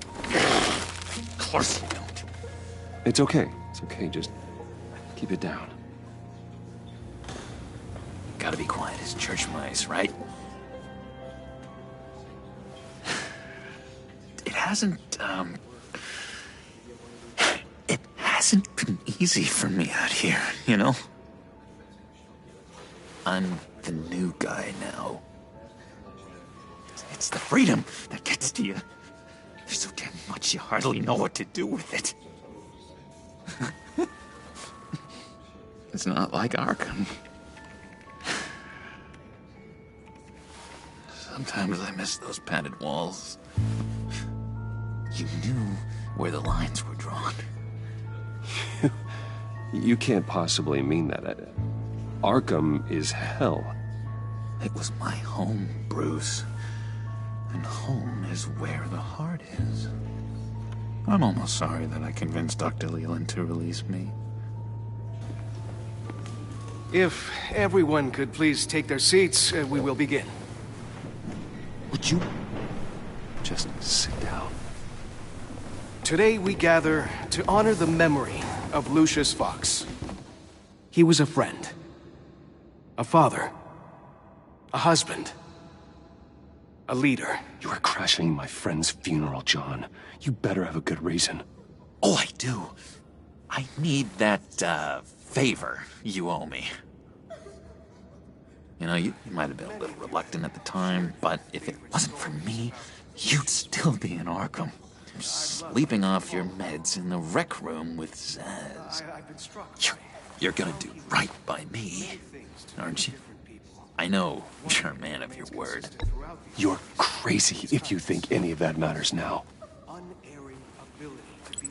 course you don't. It's okay. It's okay. Just keep it down. Gotta be quiet as church mice, right? It hasn't been easy for me out here, you know? I'm the new guy now. It's the freedom that gets to you. There's so damn much you hardly know what to do with it. It's not like Arkham. Sometimes I miss those padded walls. You knew where the lines were drawn. You can't possibly mean that. Arkham is hell. It was my home, Bruce. And home is where the heart is. I'm almost sorry that I convinced Dr. Leland to release me. If everyone could please take their seats, we will begin. Would you just sit down? Today we gather to honor the memory of Lucius Fox. He was a friend, a father, a husband, a leader. You are crashing my friend's funeral, John. You better have a good reason. Oh, I do. I need that, favor you owe me. You know, you might have been a little reluctant at the time, but if it wasn't for me, you'd still be in Arkham. Sleeping off your meds in the rec room with Zaz. You're gonna do right by me, aren't you? I know you're a man of your word. You're crazy if you think any of that matters now.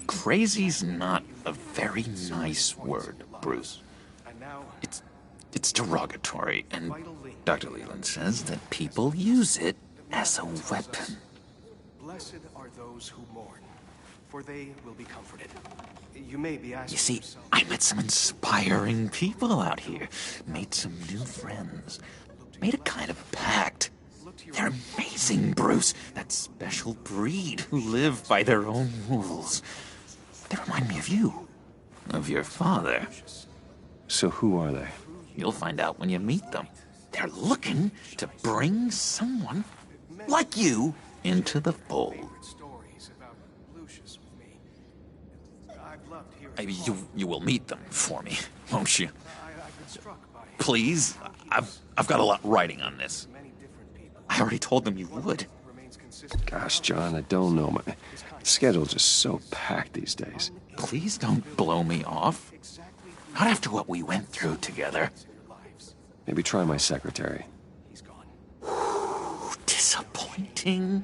Crazy's not a very nice word, Bruce. It's derogatory, and Dr. Leland says that people use it as a weapon. Blessed are those who mourn, for they will be comforted. You may be asking. You see, I met some inspiring people out here. Made some new friends. Made a kind of pact. They're amazing, Bruce. That special breed who live by their own rules. They remind me of you. Of your father. So who are they? You'll find out when you meet them. They're looking to bring someone like you into the fold. You will meet them for me, won't you? Please? I've got a lot writing on this. I already told them you would. Gosh, John, I don't know. My schedule's just so packed these days. Please don't blow me off. Not after what we went through together. Maybe try my secretary. Disappointing.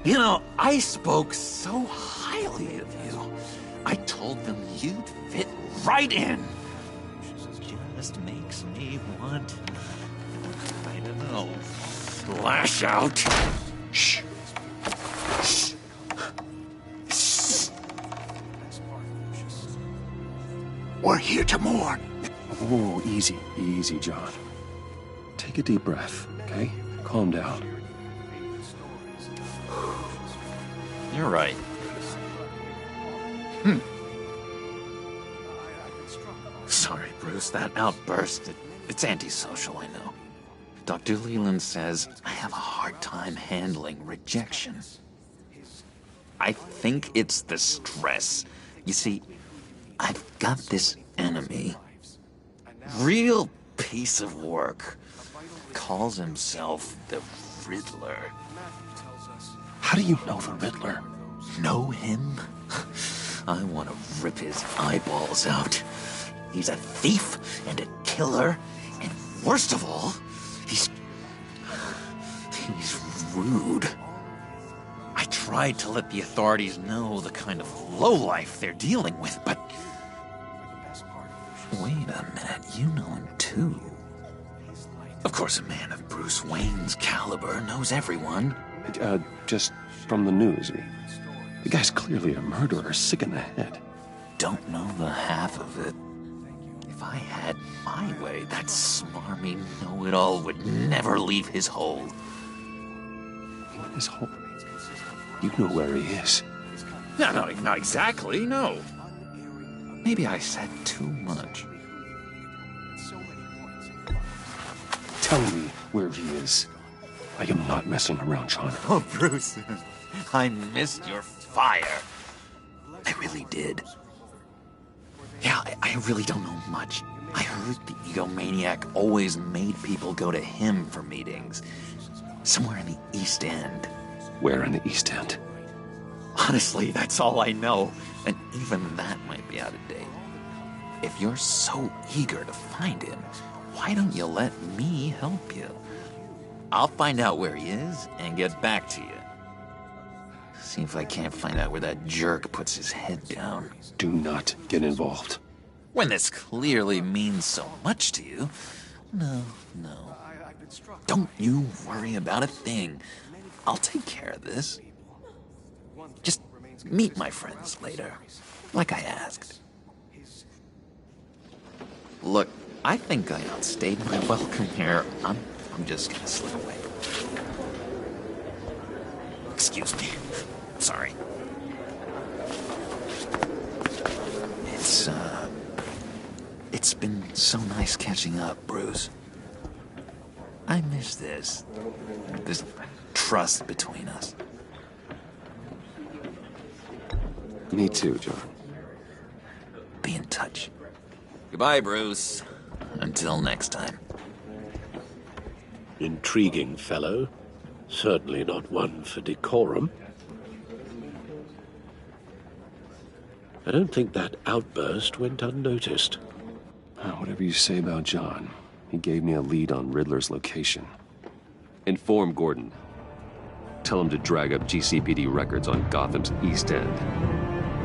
You know, I spoke so highly of you. I told them you'd fit right in. Just makes me want, I don't know, lash out. Shh. Shh. Shh. We're here to mourn. Whoa, easy, easy, John. Take a deep breath, okay? Calm down. You're right. Sorry, Bruce, that outburst, it's antisocial, I know. Dr. Leland says I have a hard time handling rejection. I think it's the stress. You see, I've got this enemy. Real piece of work. Calls himself the Riddler. How do you know the Riddler? Know him? I want to rip his eyeballs out. He's a thief and a killer, and worst of all, he's rude. I tried to let the authorities know the kind of lowlife they're dealing with, but... Wait a minute, you know him too. Of course, a man of Bruce Wayne's caliber knows everyone. Just from the news. The guy's clearly a murderer, sick in the head. Don't know the half of it. If I had my way, that smarmy know-it-all would never leave his hole. His hole? You know where he is. No, not exactly, no. Maybe I said too much. Tell me where he is. I am not messing around, John. Oh, Bruce, I missed your fire. I really did. Yeah, I really don't know much. I heard the egomaniac always made people go to him for meetings. Somewhere in the East End. Where in the East End? Honestly, that's all I know. And even that might be out of date. If you're so eager to find him, why don't you let me help you? I'll find out where he is and get back to you. See if I can't find out where that jerk puts his head down. Do not get involved. When this clearly means so much to you. No. Don't you worry about a thing. I'll take care of this. Just meet my friends later, like I asked. Look, I think I outstayed my welcome here. I'm just gonna slip away. Excuse me. I'm sorry. It's been so nice catching up, Bruce. I miss this trust between us. Me too, John. Be in touch. Goodbye, Bruce. Until next time. Intriguing fellow. Certainly not one for decorum. I don't think that outburst went unnoticed. Whatever you say about John, he gave me a lead on Riddler's location. Inform Gordon. Tell him to drag up GCPD records on Gotham's East End.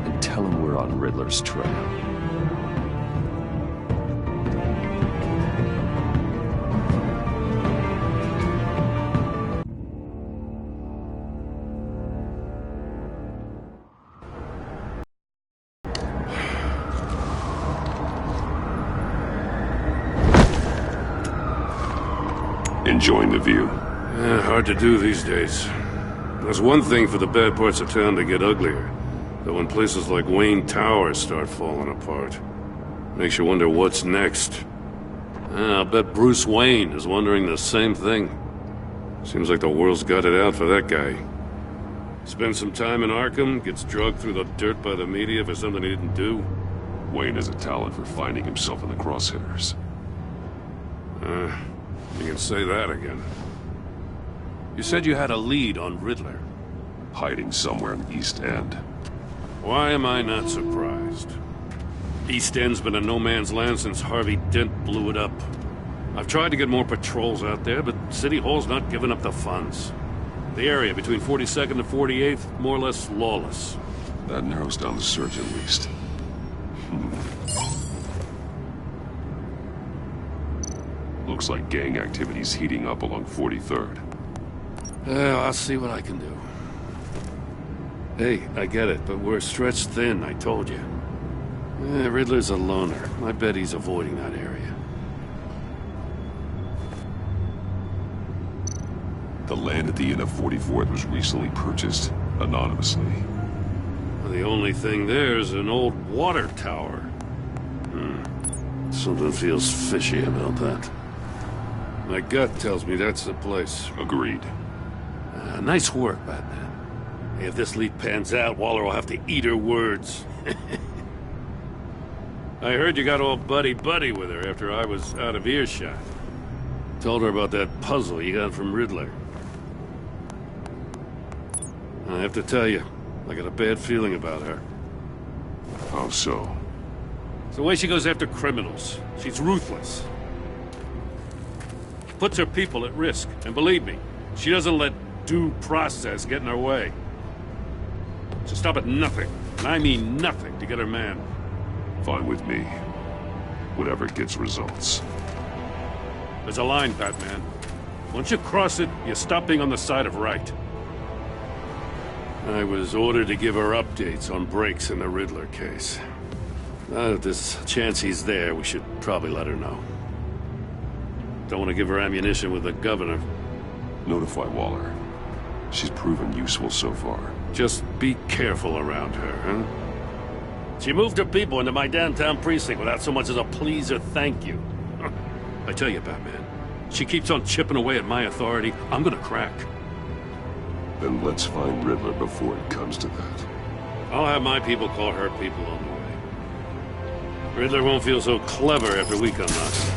And tell him we're on Riddler's trail. Enjoying the view? Yeah, hard to do these days. There's one thing for the bad parts of town to get uglier. But when places like Wayne Tower start falling apart, makes you wonder what's next. I'll bet Bruce Wayne is wondering the same thing. Seems like the world's got it out for that guy. Spends some time in Arkham, gets drugged through the dirt by the media for something he didn't do. Wayne has a talent for finding himself in the crosshairs. You can say that again. You said you had a lead on Riddler. Hiding somewhere in East End. Why am I not surprised? East End's been a no-man's land since Harvey Dent blew it up. I've tried to get more patrols out there, but City Hall's not giving up the funds. The area between 42nd and 48th, more or less lawless. That narrows down the search at least. Looks like gang activity's heating up along 43rd. Well, I'll see what I can do. Hey, I get it, but we're stretched thin, I told you. Riddler's a loner. I bet he's avoiding that area. The land at the end of 44th was recently purchased, anonymously. Well, the only thing there's an old water tower. Something feels fishy about that. My gut tells me that's the place. Agreed. Nice work, Batman. If this lead pans out, Waller will have to eat her words. I heard you got all buddy-buddy with her after I was out of earshot. Told her about that puzzle you got from Riddler. I have to tell you, I got a bad feeling about her. How so? It's the way she goes after criminals. She's ruthless. Puts her people at risk, and believe me, she doesn't let due process get in her way. She'll stop at nothing, and I mean nothing, to get her man. Fine with me. Whatever gets results. There's a line, Batman. Once you cross it, you stop being on the side of right. I was ordered to give her updates on breaks in the Riddler case. Now that there's a chance he's there, we should probably let her know. Don't want to give her ammunition with the governor. Notify Waller. She's proven useful so far. Just be careful around her, huh? She moved her people into my downtown precinct without so much as a please or thank you. I tell you, Batman, she keeps on chipping away at my authority, I'm gonna crack. Then let's find Riddler before it comes to that. I'll have my people call her people on the way. Riddler won't feel so clever after we come knocking.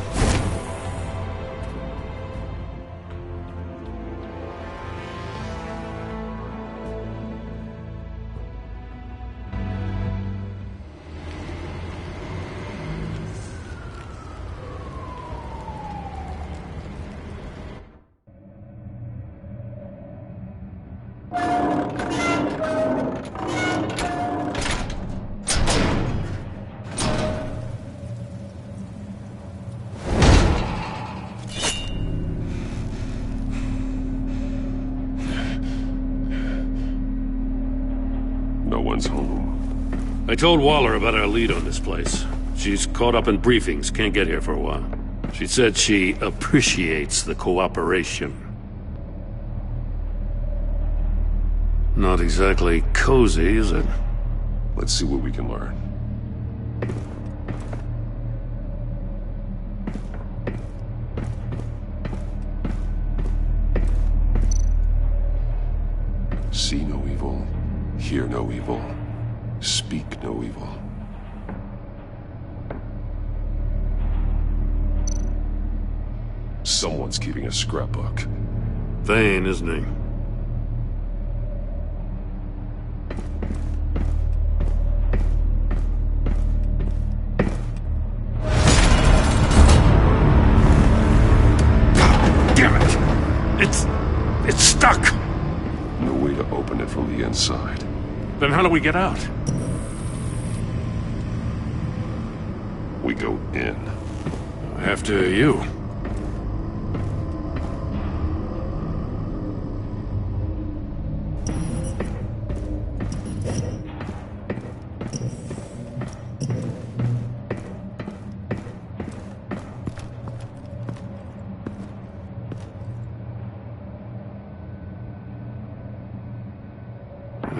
I told Waller about our lead on this place. She's caught up in briefings, can't get here for a while. She said she appreciates the cooperation. Not exactly cozy, is it? Let's see what we can learn. See no evil, hear no evil, speak no evil. Someone's keeping a scrapbook. Vain, isn't he? Damn it! It's stuck! No way to open it from the inside. Then how do we get out? We go in. After you.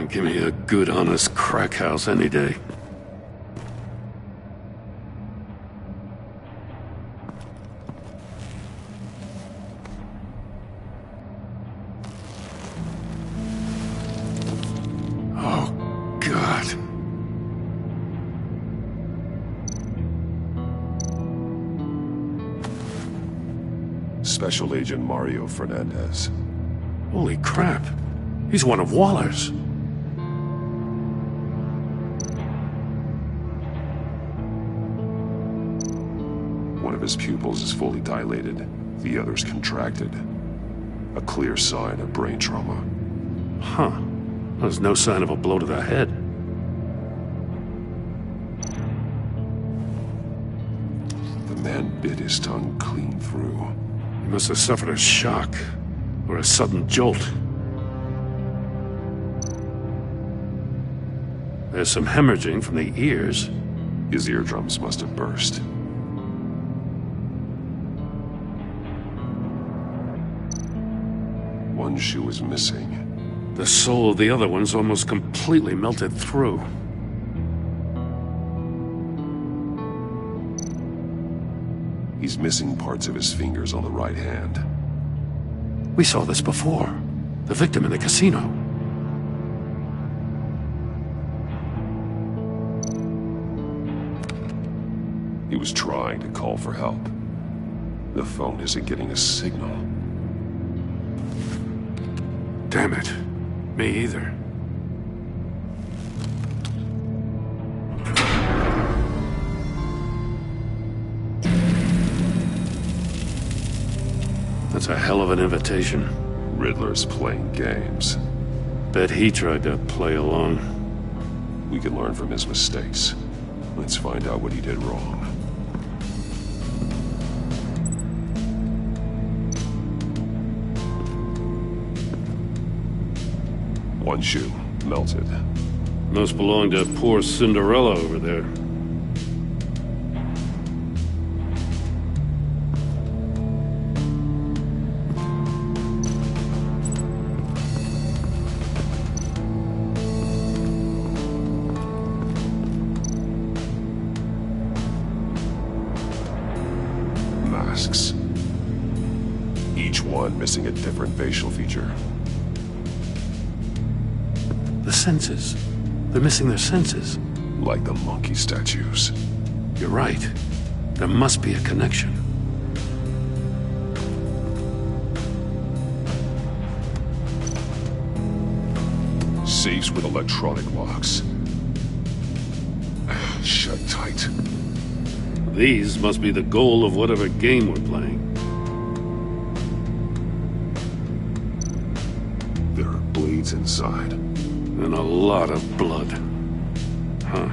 Give me a good, honest crack house any day. Oh, God. Special Agent Mario Fernandez. Holy crap. He's one of Waller's. One of his pupils is fully dilated, the other's contracted. A clear sign of brain trauma. Huh. There's no sign of a blow to the head. The man bit his tongue clean through. He must have suffered a shock, or a sudden jolt. There's some hemorrhaging from the ears. His eardrums must have burst. One shoe is missing. The sole of the other one's almost completely melted through. He's missing parts of his fingers on the right hand. We saw this before. The victim in the casino. He was trying to call for help. The phone isn't getting a signal. Damn it. Me either. That's a hell of an invitation. Riddler's playing games. Bet he tried to play along. We can learn from his mistakes. Let's find out what he did wrong. One shoe, melted. Must belong to poor Cinderella over there. Masks. Each one missing a different facial feature. The senses. They're missing their senses. Like the monkey statues. You're right. There must be a connection. Safes with electronic locks. Shut tight. These must be the goal of whatever game we're playing. There are blades inside. And a lot of blood. Huh.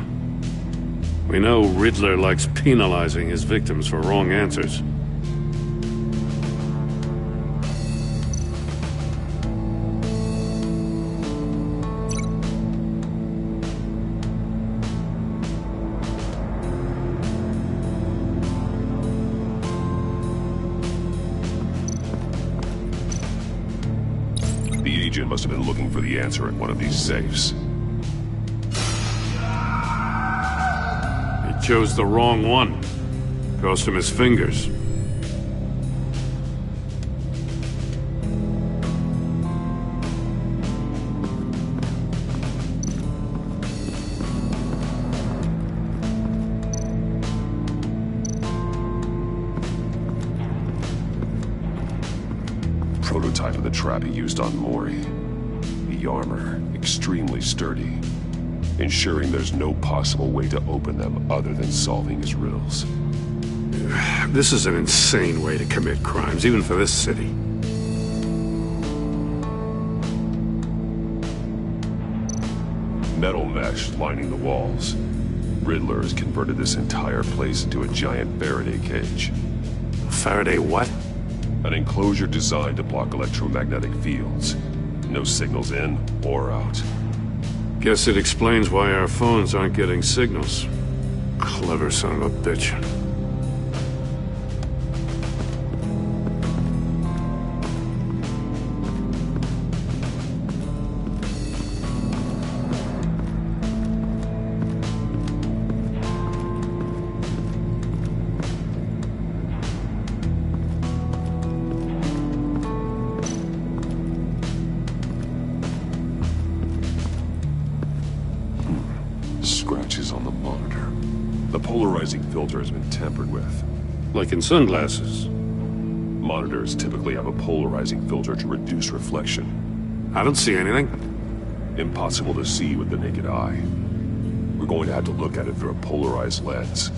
We know Riddler likes penalizing his victims for wrong answers. The agent must have been looking for the answer at one of these safes. He chose the wrong one. Cost him his fingers. Prototype of the trap he used on Mori. The armor, extremely sturdy, ensuring there's no possible way to open them other than solving his riddles. This is an insane way to commit crimes, even for this city. Metal mesh lining the walls. Riddler has converted this entire place into a giant Faraday cage. Faraday what? An enclosure designed to block electromagnetic fields. No signals in or out. Guess it explains why our phones aren't getting signals. Clever son of a bitch. Scratches on the monitor. The polarizing filter has been tampered with. Like in sunglasses. Monitors typically have a polarizing filter to reduce reflection. I don't see anything. Impossible to see with the naked eye. We're going to have to look at it through a polarized lens.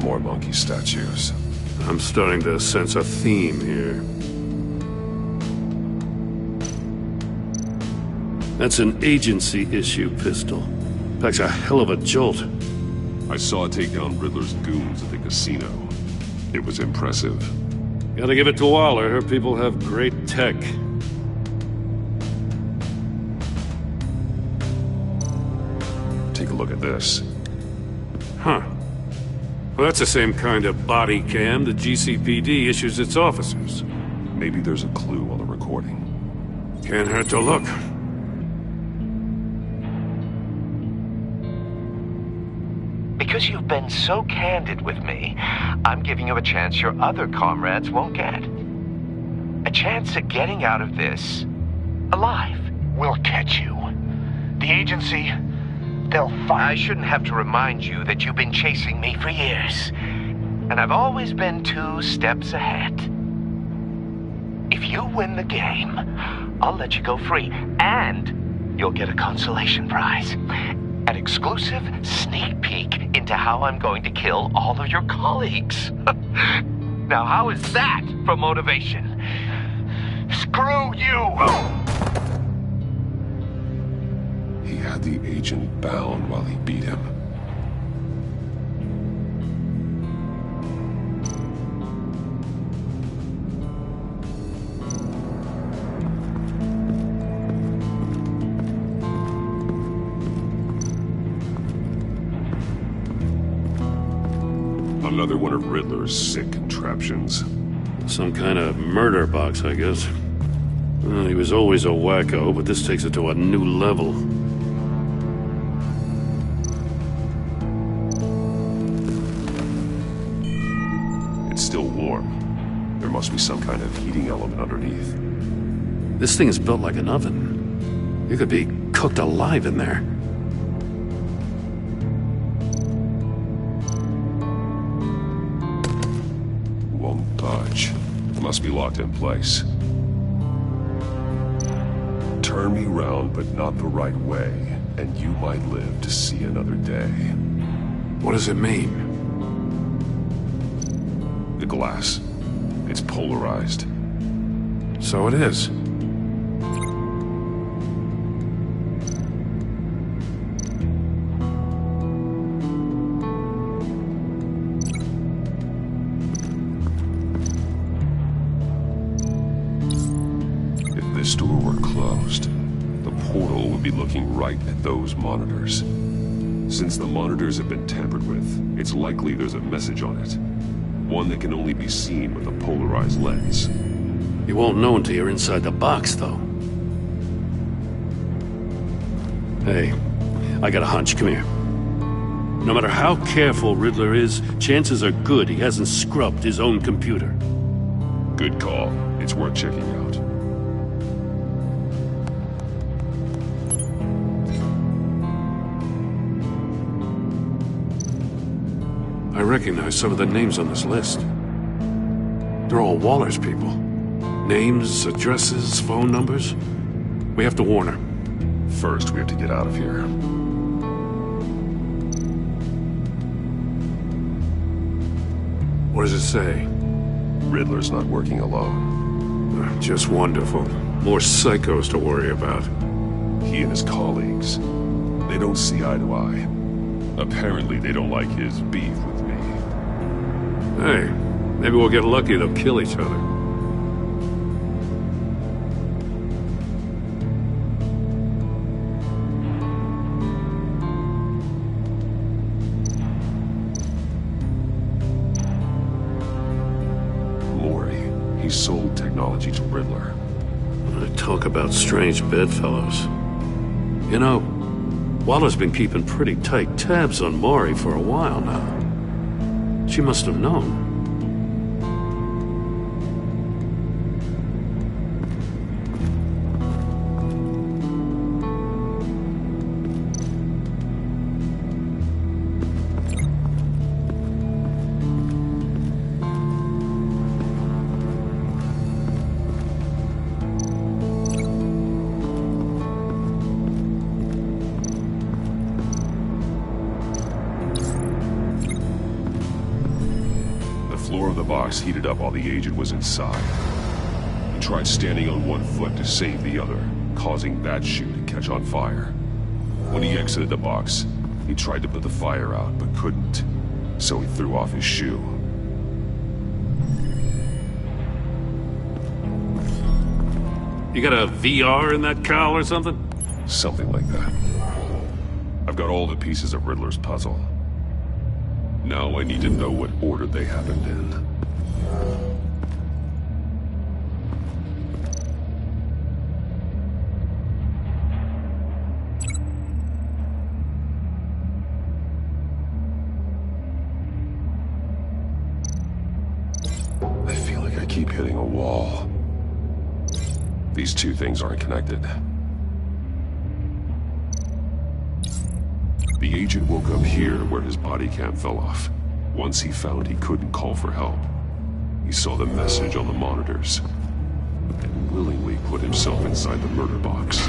More monkey statues. I'm starting to sense a theme here. That's an agency issue pistol. Packs a hell of a jolt. I saw it take down Riddler's goons at the casino. It was impressive. Gotta give it to Waller. Her people have great tech. Take a look at this. Huh. Well, that's the same kind of body cam the GCPD issues its officers. Maybe there's a clue on the recording. Can't hurt to look. Because you've been so candid with me, I'm giving you a chance your other comrades won't get. A chance at getting out of this alive. We'll catch you. The agency, they'll find... I shouldn't have to remind you that you've been chasing me for years. And I've always been 2 steps ahead. If you win the game, I'll let you go free. And you'll get a consolation prize. An exclusive sneak peek into how I'm going to kill all of your colleagues. Now, how is that for motivation? Screw you! He had the agent bound while he beat him. Another one of Riddler's sick contraptions. Some kind of murder box, I guess. Well, he was always a wacko, but this takes it to a new level. It's still warm. There must be some kind of heating element underneath. This thing is built like an oven. You could be cooked alive in there. Won't budge. It must be locked in place. Turn me round, but not the right way, and you might live to see another day. What does it mean? The glass. It's polarized. So it is. If this door were closed, the portal would be looking right at those monitors. Since the monitors have been tampered with, it's likely there's a message on it. One that can only be seen with a polarized lens. You won't know until you're inside the box, though. Hey, I got a hunch. Come here. No matter how careful Riddler is, chances are good he hasn't scrubbed his own computer. Good call. It's worth checking out. I recognize some of the names on this list. They're all Waller's people. Names, addresses, phone numbers. We have to warn her. First, we have to get out of here. What does it say? Riddler's not working alone. Just wonderful. More psychos to worry about. He and his colleagues, they don't see eye to eye. Apparently, they don't like his beef with me. Hey, maybe we'll get lucky. They'll kill each other. Mori, he sold technology to Riddler. Talk about strange bedfellows. You know, Waller's been keeping pretty tight tabs on Maury for a while now. She must have known. The floor of the box heated up while the agent was inside. He tried standing on one foot to save the other, causing that shoe to catch on fire. When he exited the box, he tried to put the fire out, but couldn't. So he threw off his shoe. You got a VR in that cowl or something? Something like that. I've got all the pieces of Riddler's puzzle. Now I need to know what order they happened in. I feel like I keep hitting a wall. These two things aren't connected. The agent woke up here where his body cam fell off. Once he found he couldn't call for help, he saw the message on the monitors and willingly put himself inside the murder box.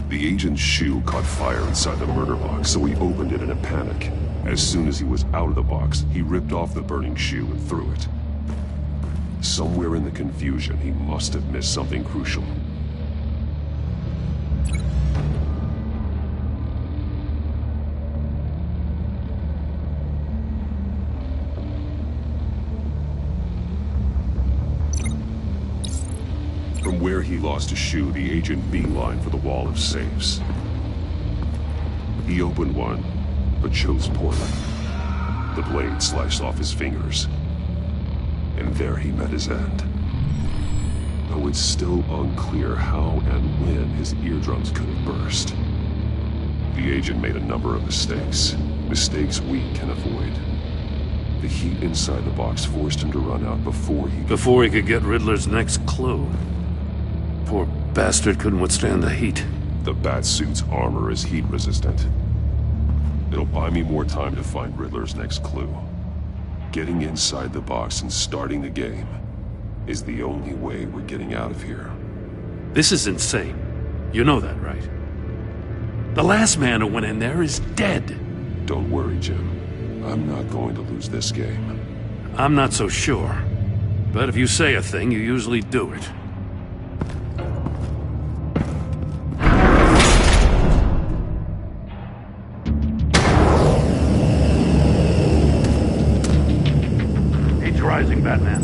The agent's shoe caught fire inside the murder box, so he opened it in a panic. As soon as he was out of the box, he ripped off the burning shoe and threw it. Somewhere in the confusion, he must have missed something crucial. From where he lost a shoe, the agent beelined for the wall of safes. He opened one, but chose poorly. The blade sliced off his fingers. And there he met his end. Though it's still unclear how and when his eardrums could have burst. The agent made a number of mistakes. Mistakes we can avoid. The heat inside the box forced him to run out before he could get Riddler's next clue. Poor bastard couldn't withstand the heat. The Batsuit's armor is heat resistant. It'll buy me more time to find Riddler's next clue. Getting inside the box and starting the game is the only way we're getting out of here. This is insane. You know that, right? The last man who went in there is dead. Don't worry, Jim. I'm not going to lose this game. I'm not so sure. But if you say a thing, you usually do it. Rising, Batman.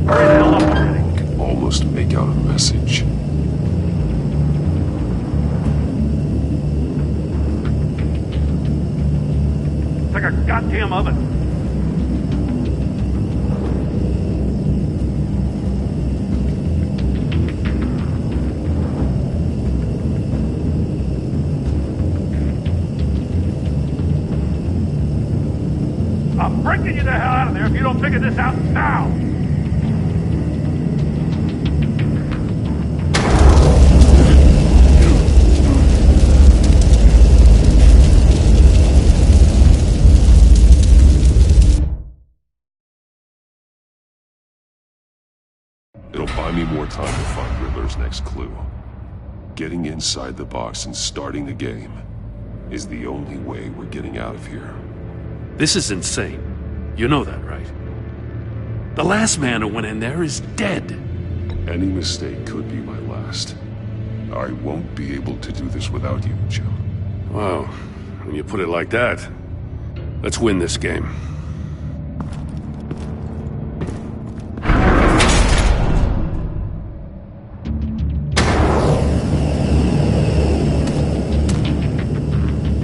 Hurry the hell up already. I can almost make out a message. It's like a goddamn oven. I'm breaking you the hell out of there if you don't figure this out now! It'll buy me more time to find Riddler's next clue. Getting inside the box and starting the game is the only way we're getting out of here. This is insane. You know that, right? The last man who went in there is dead. Any mistake could be my last. I won't be able to do this without you, Jim. Well, when you put it like that, let's win this game.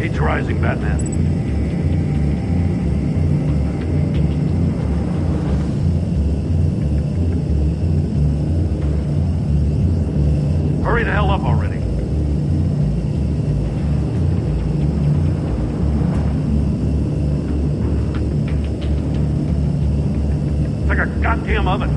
Age rising, Batman. Hurry the hell up already. It's like a goddamn oven.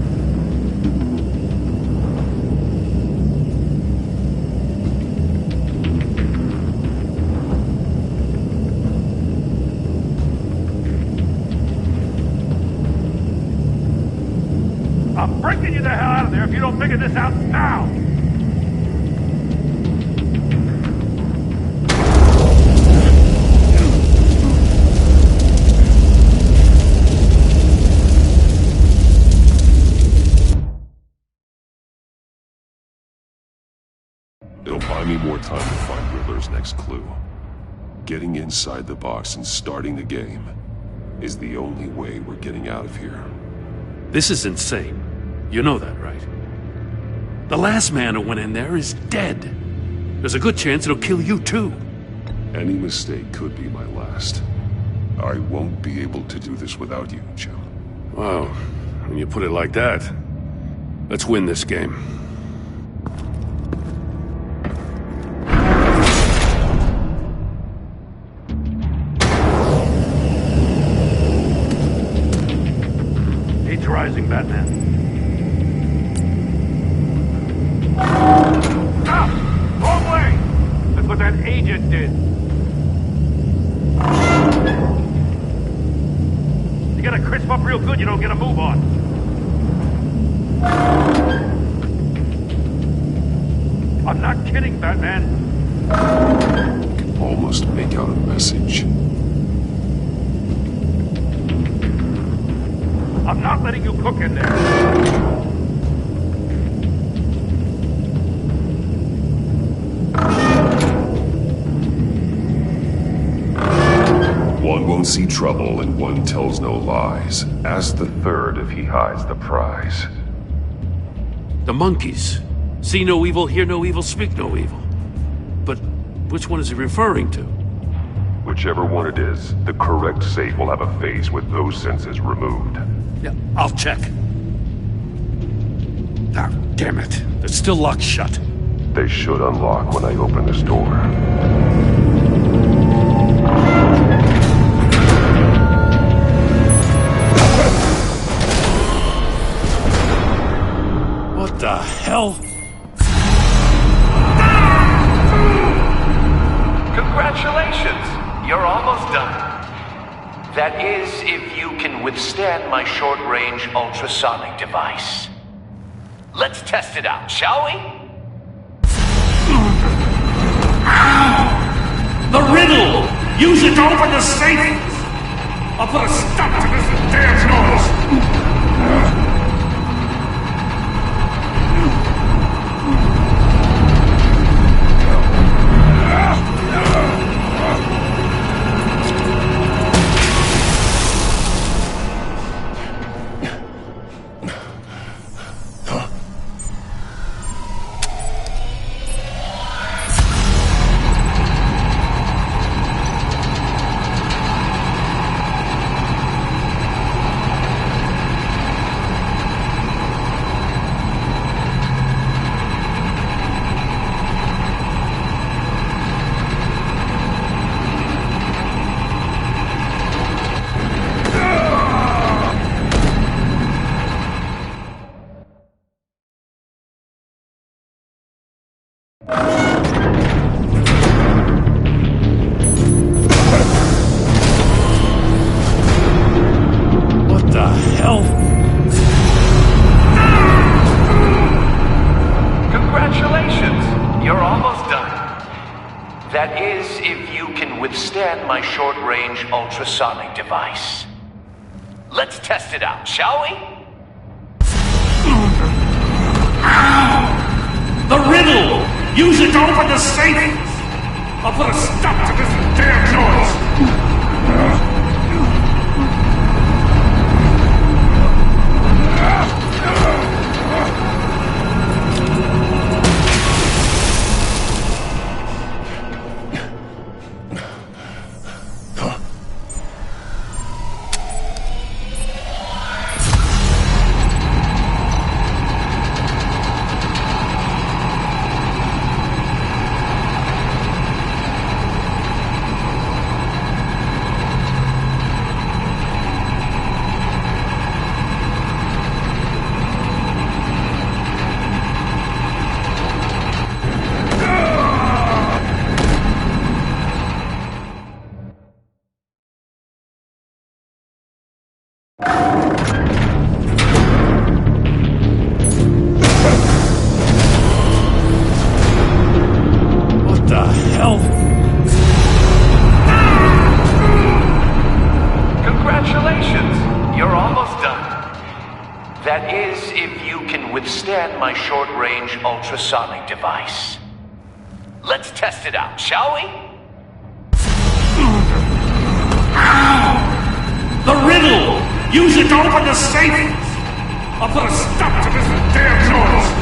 I'm breaking you the hell out of there if you don't figure this out now! It'll buy me more time to find Riddler's next clue. Getting inside the box and starting the game is the only way we're getting out of here. This is insane. You know that, right? The last man who went in there is dead. There's a good chance it'll kill you, too. Any mistake could be my last. I won't be able to do this without you, Jim. Well, when you put it like that, let's win this game. Age rising, Batman. Stop! Wrong way! That's what that agent did. You gotta crisp up real good, you don't get a move on. I'm not kidding, Batman. I can almost make out a message. I'm not letting you cook in there. One won't see trouble and one tells no lies. Ask the third if he hides the prize. The monkeys. See no evil, hear no evil, speak no evil. But which one is he referring to? Whichever one it is, the correct safe will have a phase with those senses removed. Yeah, I'll check. Ah, damn it. They're still locked shut. They should unlock when I open this door. hell? Congratulations! You're almost done. That is, if you can withstand my short-range ultrasonic device. Let's test it out, shall we? The riddle! Use it to open the safe! I'll put a stop to this damn noise! That is, if you can withstand my short-range ultrasonic device. Let's test it out, shall we? The riddle! Use it to open the safe! I'll put a stop to this damn noise! That is, if you can withstand my short-range ultrasonic device. Let's test it out, shall we? The riddle! Use it to open the safe! I'll put a stop to this damn noise!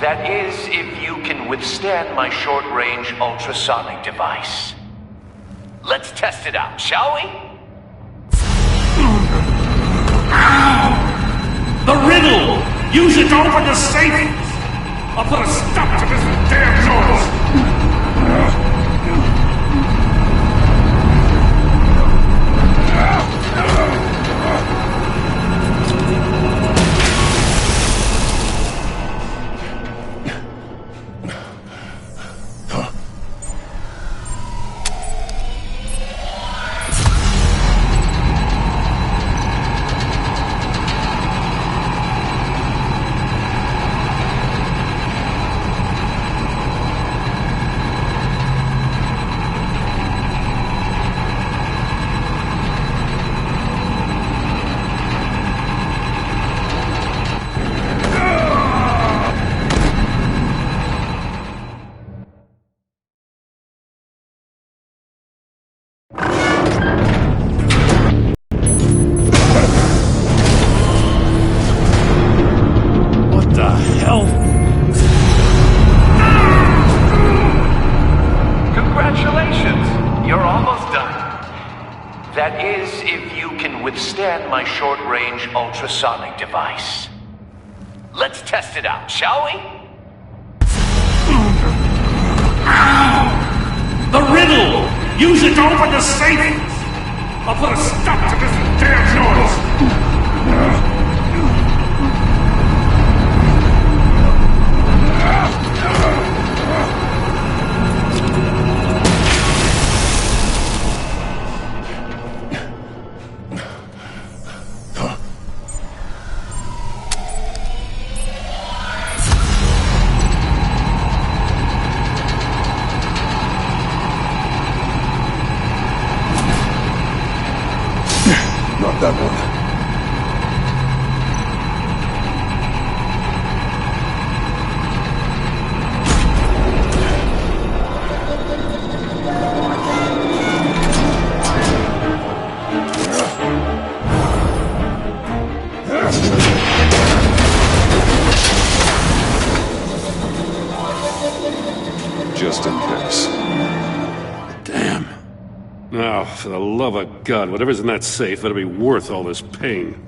That is, if you can withstand my short-range ultrasonic device. Let's test it out, shall we? The riddle! Use it to open the safe! I'll put a stop to this damn noise! short-range ultrasonic device. Let's test it out, shall we? The riddle! Use it to open the safe! I'll put a stop to this damn noise! Not that one. Just in case. Damn. Now, for the love of God, whatever's in that safe better be worth all this pain.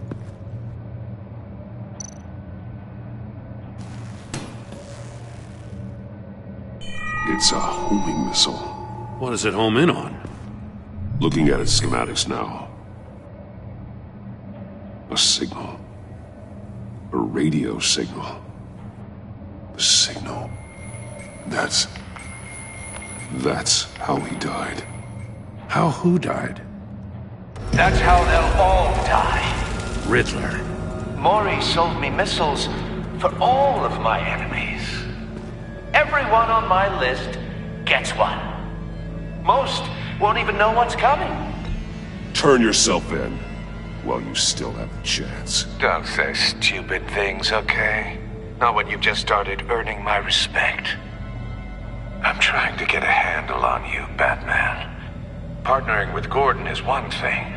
It's a homing missile. What does it home in on? Looking at its schematics now. A signal. A radio signal. A signal. That's how he died. How who died? That's how they'll all die. Riddler. Maury sold me missiles for all of my enemies. Everyone on my list gets one. Most won't even know what's coming. Turn yourself in while you still have a chance. Don't say stupid things, okay? Not when you've just started earning my respect. I'm trying to get a handle on you, Batman. Partnering with Gordon is one thing.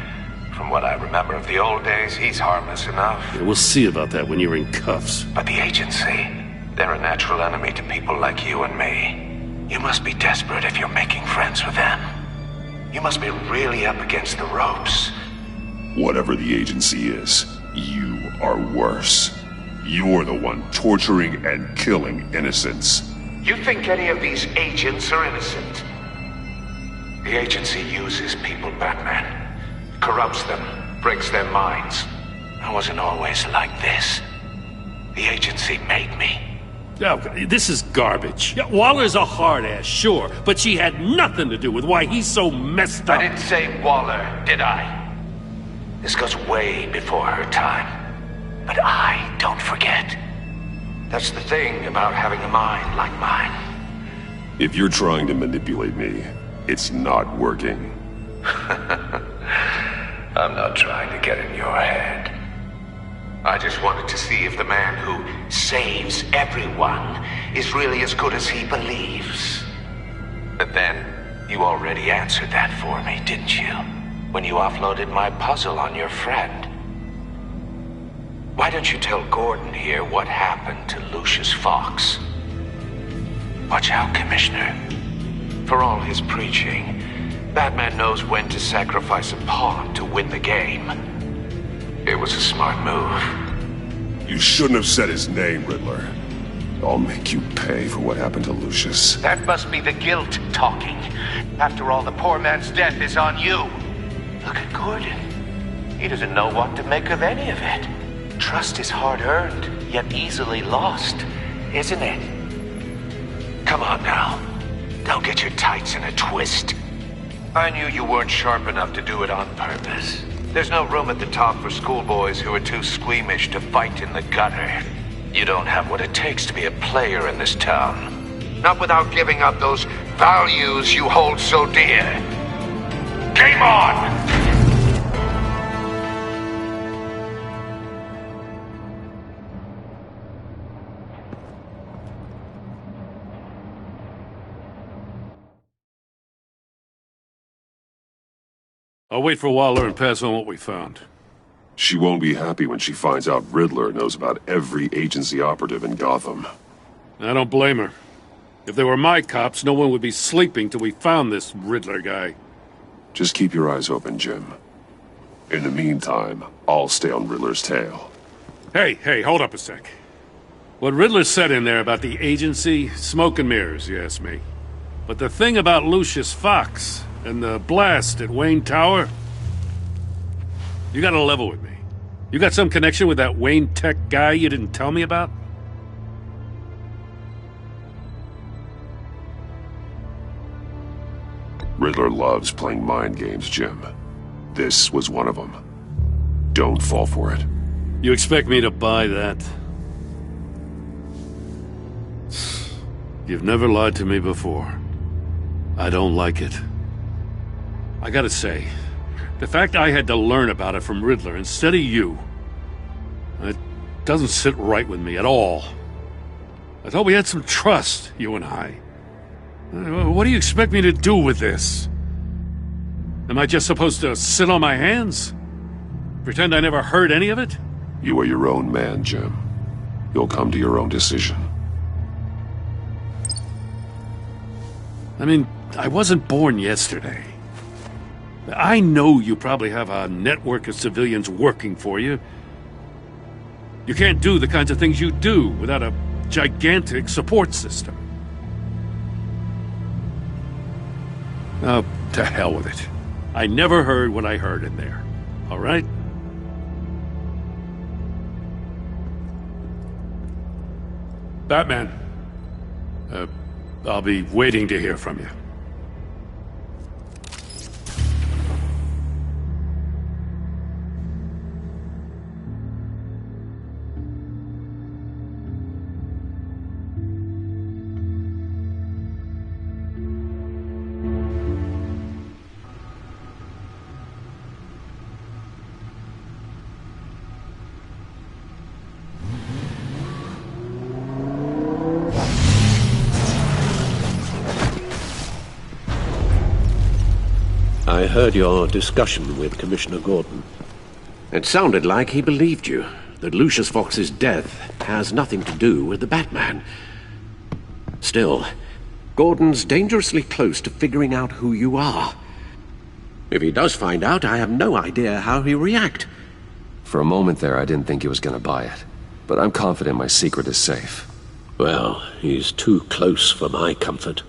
From what I remember of the old days, he's harmless enough. Yeah, we'll see about that when you're in cuffs. But the agency, they're a natural enemy to people like you and me. You must be desperate if you're making friends with them. You must be really up against the ropes. Whatever the agency is, you are worse. You're the one torturing and killing innocents. You think any of these agents are innocent? The agency uses people, Batman. Corrupts them, breaks their minds. I wasn't always like this. The agency made me. Oh, this is garbage. Yeah, Waller's a hard ass, sure, but she had nothing to do with why he's so messed up. I didn't say Waller, did I? This goes way before her time. But I don't forget. That's the thing about having a mind like mine. If you're trying to manipulate me, it's not working. I'm not trying to get in your head. I just wanted to see if the man who saves everyone is really as good as he believes. But then, you already answered that for me, didn't you? When you offloaded my puzzle on your friend. Why don't you tell Gordon here what happened to Lucius Fox? Watch out, Commissioner. For all his preaching, Batman knows when to sacrifice a pawn to win the game. It was a smart move. You shouldn't have said his name, Riddler. I'll make you pay for what happened to Lucius. That must be the guilt talking. After all, the poor man's death is on you. Look at Gordon. He doesn't know what to make of any of it. Trust is hard-earned, yet easily lost, isn't it? Come on now. Don't get your tights in a twist. I knew you weren't sharp enough to do it on purpose. There's no room at the top for schoolboys who are too squeamish to fight in the gutter. You don't have what it takes to be a player in this town. Not without giving up those values you hold so dear. Game on! I'll wait for Waller and pass on what we found. She won't be happy when she finds out Riddler knows about every agency operative in Gotham. I don't blame her. If they were my cops, no one would be sleeping till we found this Riddler guy. Just keep your eyes open, Jim. In the meantime, I'll stay on Riddler's tail. Hey, hold up a sec. What Riddler said in there about the agency, smoke and mirrors, you ask me. But the thing about Lucius Fox and the blast at Wayne Tower, you gotta level with me. You got some connection with that Wayne Tech guy you didn't tell me about? Riddler loves playing mind games, Jim. This was one of them. Don't fall for it. You expect me to buy that? You've never lied to me before. I don't like it. I gotta say, the fact I had to learn about it from Riddler instead of you, it doesn't sit right with me at all. I thought we had some trust, you and I. What do you expect me to do with this? Am I just supposed to sit on my hands? Pretend I never heard any of it? You are your own man, Jim. You'll come to your own decision. I mean, I wasn't born yesterday. I know you probably have a network of civilians working for you. You can't do the kinds of things you do without a gigantic support system. Oh, to hell with it. I never heard what I heard in there. All right? Batman. I'll be waiting to hear from you. I heard your discussion with Commissioner Gordon. It sounded like he believed you, that Lucius Fox's death has nothing to do with the Batman. Still, Gordon's dangerously close to figuring out who you are. If he does find out, I have no idea how he'll react. For a moment there, I didn't think he was gonna buy it. But I'm confident my secret is safe. Well, he's too close for my comfort.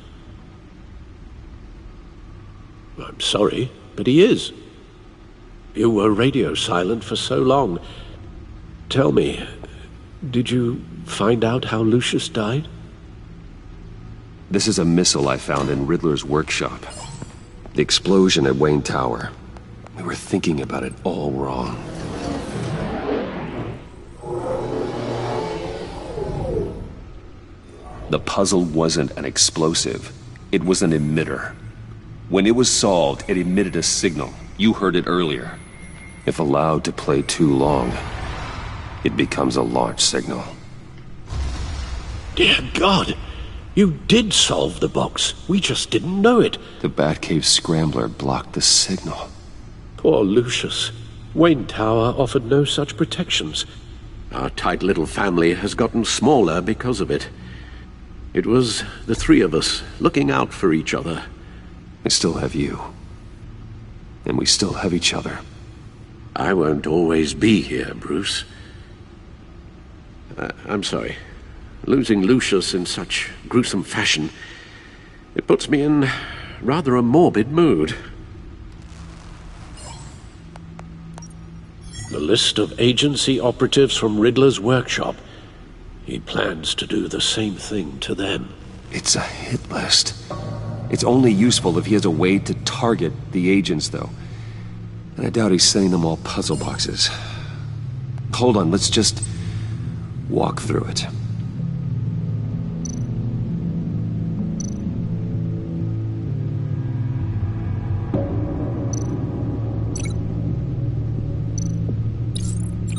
I'm sorry, but he is. You were radio silent for so long. Tell me, did you find out how Lucius died? This is a missile I found in Riddler's workshop. The explosion at Wayne Tower. We were thinking about it all wrong. The puzzle wasn't an explosive. It was an emitter. When it was solved, it emitted a signal. You heard it earlier. If allowed to play too long, it becomes a launch signal. Dear God! You did solve the box. We just didn't know it. The Batcave scrambler blocked the signal. Poor Lucius. Wayne Tower offered no such protections. Our tight little family has gotten smaller because of it. It was the three of us looking out for each other. I still have you. And we still have each other. I won't always be here, Bruce. I'm sorry. Losing Lucius in such gruesome fashion, it puts me in rather a morbid mood. The list of agency operatives from Riddler's workshop. He plans to do the same thing to them. It's a hit list. It's only useful if he has a way to target the agents, though. And I doubt he's sending them all puzzle boxes. Hold on, let's just walk through it.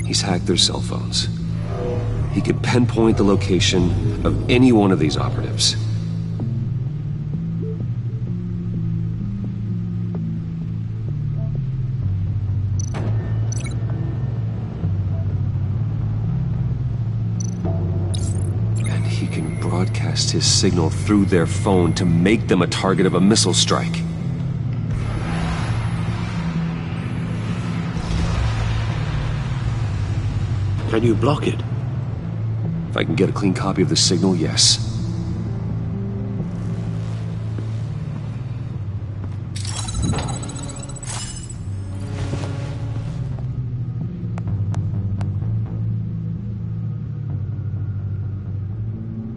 He's hacked their cell phones. He can pinpoint the location of any one of these operatives. And he can broadcast his signal through their phone to make them a target of a missile strike. Can you block it? If I can get a clean copy of the signal, yes.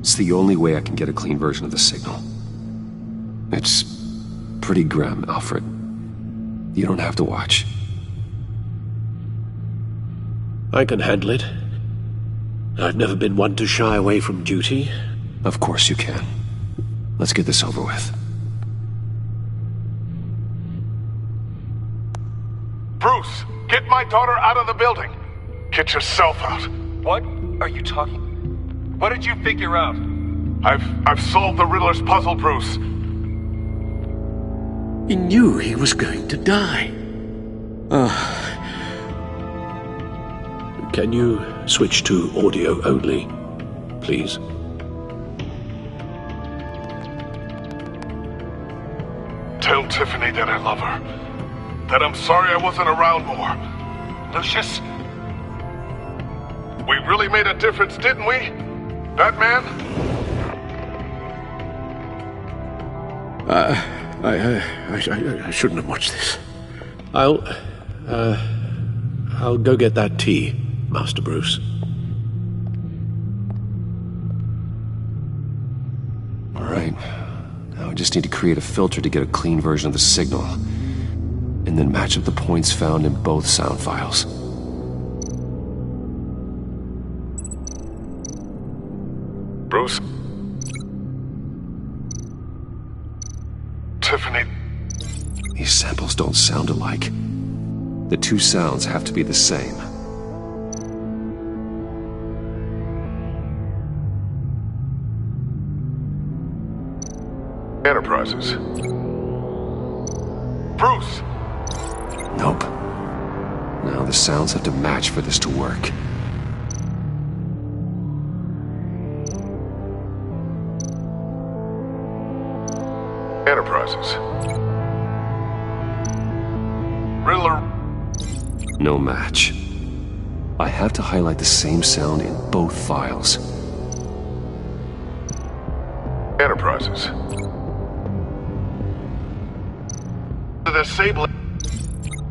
It's the only way I can get a clean version of the signal. It's pretty grim, Alfred. You don't have to watch. I can handle it. I've never been one to shy away from duty. Of course you can. Let's get this over with. Bruce, get my daughter out of the building. Get yourself out. What are you talking? What did you figure out? I've solved the Riddler's puzzle, Bruce. He knew he was going to die. Can you switch to audio only, please? Tell Tiffany that I love her. That I'm sorry I wasn't around more. Lucius? We really made a difference, didn't we? Batman? I shouldn't have watched this. I'll go get that tea, Master Bruce. All right. Now I just need to create a filter to get a clean version of the signal, and then match up the points found in both sound files. Bruce? Tiffany? These samples don't sound alike. The two sounds have to be the same. Enterprises. Bruce! Nope. Now the sounds have to match for this to work. Enterprises. Riddler. No match. I have to highlight the same sound in both files. Enterprises. The sable.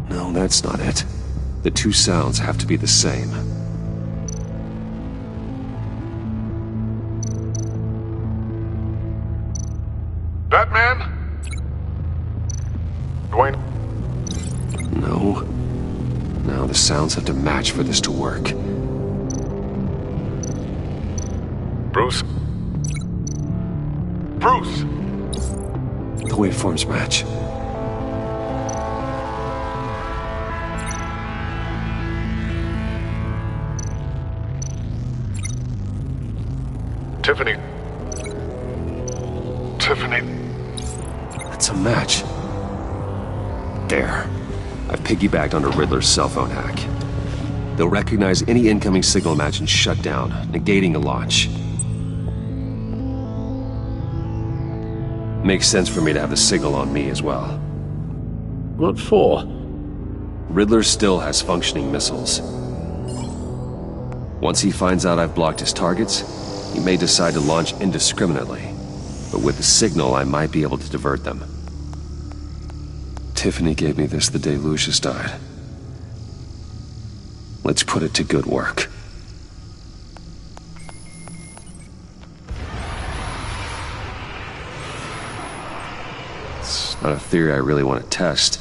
No, that's not it. The two sounds have to be the same. Batman? Dwayne? No. Now the sounds have to match for this to work. Bruce? Bruce! The waveforms match. Tiffany. Tiffany. That's a match. There. I've piggybacked onto Riddler's cell phone hack. They'll recognize any incoming signal match and shut down, negating a launch. Makes sense for me to have the signal on me as well. What for? Riddler still has functioning missiles. Once he finds out I've blocked his targets, he may decide to launch indiscriminately. But with the signal, I might be able to divert them. Tiffany gave me this the day Lucius died. Let's put it to good work. It's not a theory I really want to test.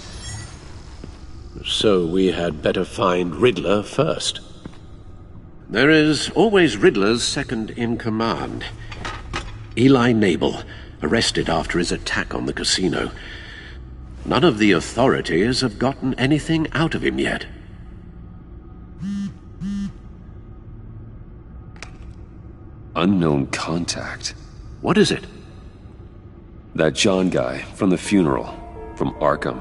So we had better find Riddler first. There is always Riddler's second-in-command. Eli Nabel, arrested after his attack on the casino. None of the authorities have gotten anything out of him yet. Unknown contact. What is it? That John guy from the funeral, from Arkham.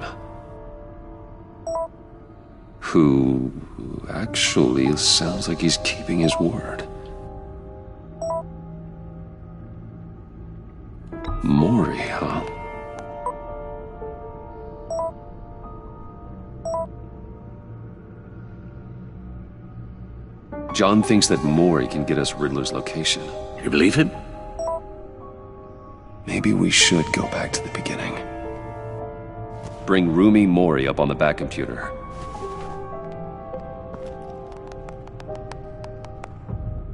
Who actually sounds like he's keeping his word. Mori, huh? John thinks that Maury can get us Riddler's location. You believe him? Maybe we should go back to the beginning. Bring Rumi Maury up on the back computer.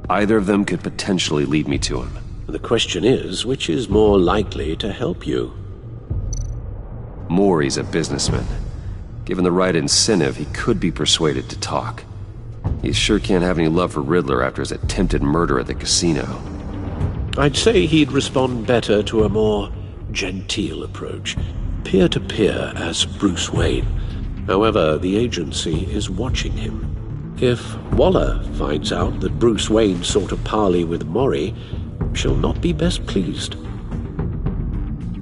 Either of them could potentially lead me to him. The question is, which is more likely to help you? Maury's a businessman. Given the right incentive, he could be persuaded to talk. He sure can't have any love for Riddler after his attempted murder at the casino. I'd say he'd respond better to a more genteel approach. Peer-to-peer as Bruce Wayne. However, the agency is watching him. If Waller finds out that Bruce Wayne sought a parley with Maury, she'll not be best pleased.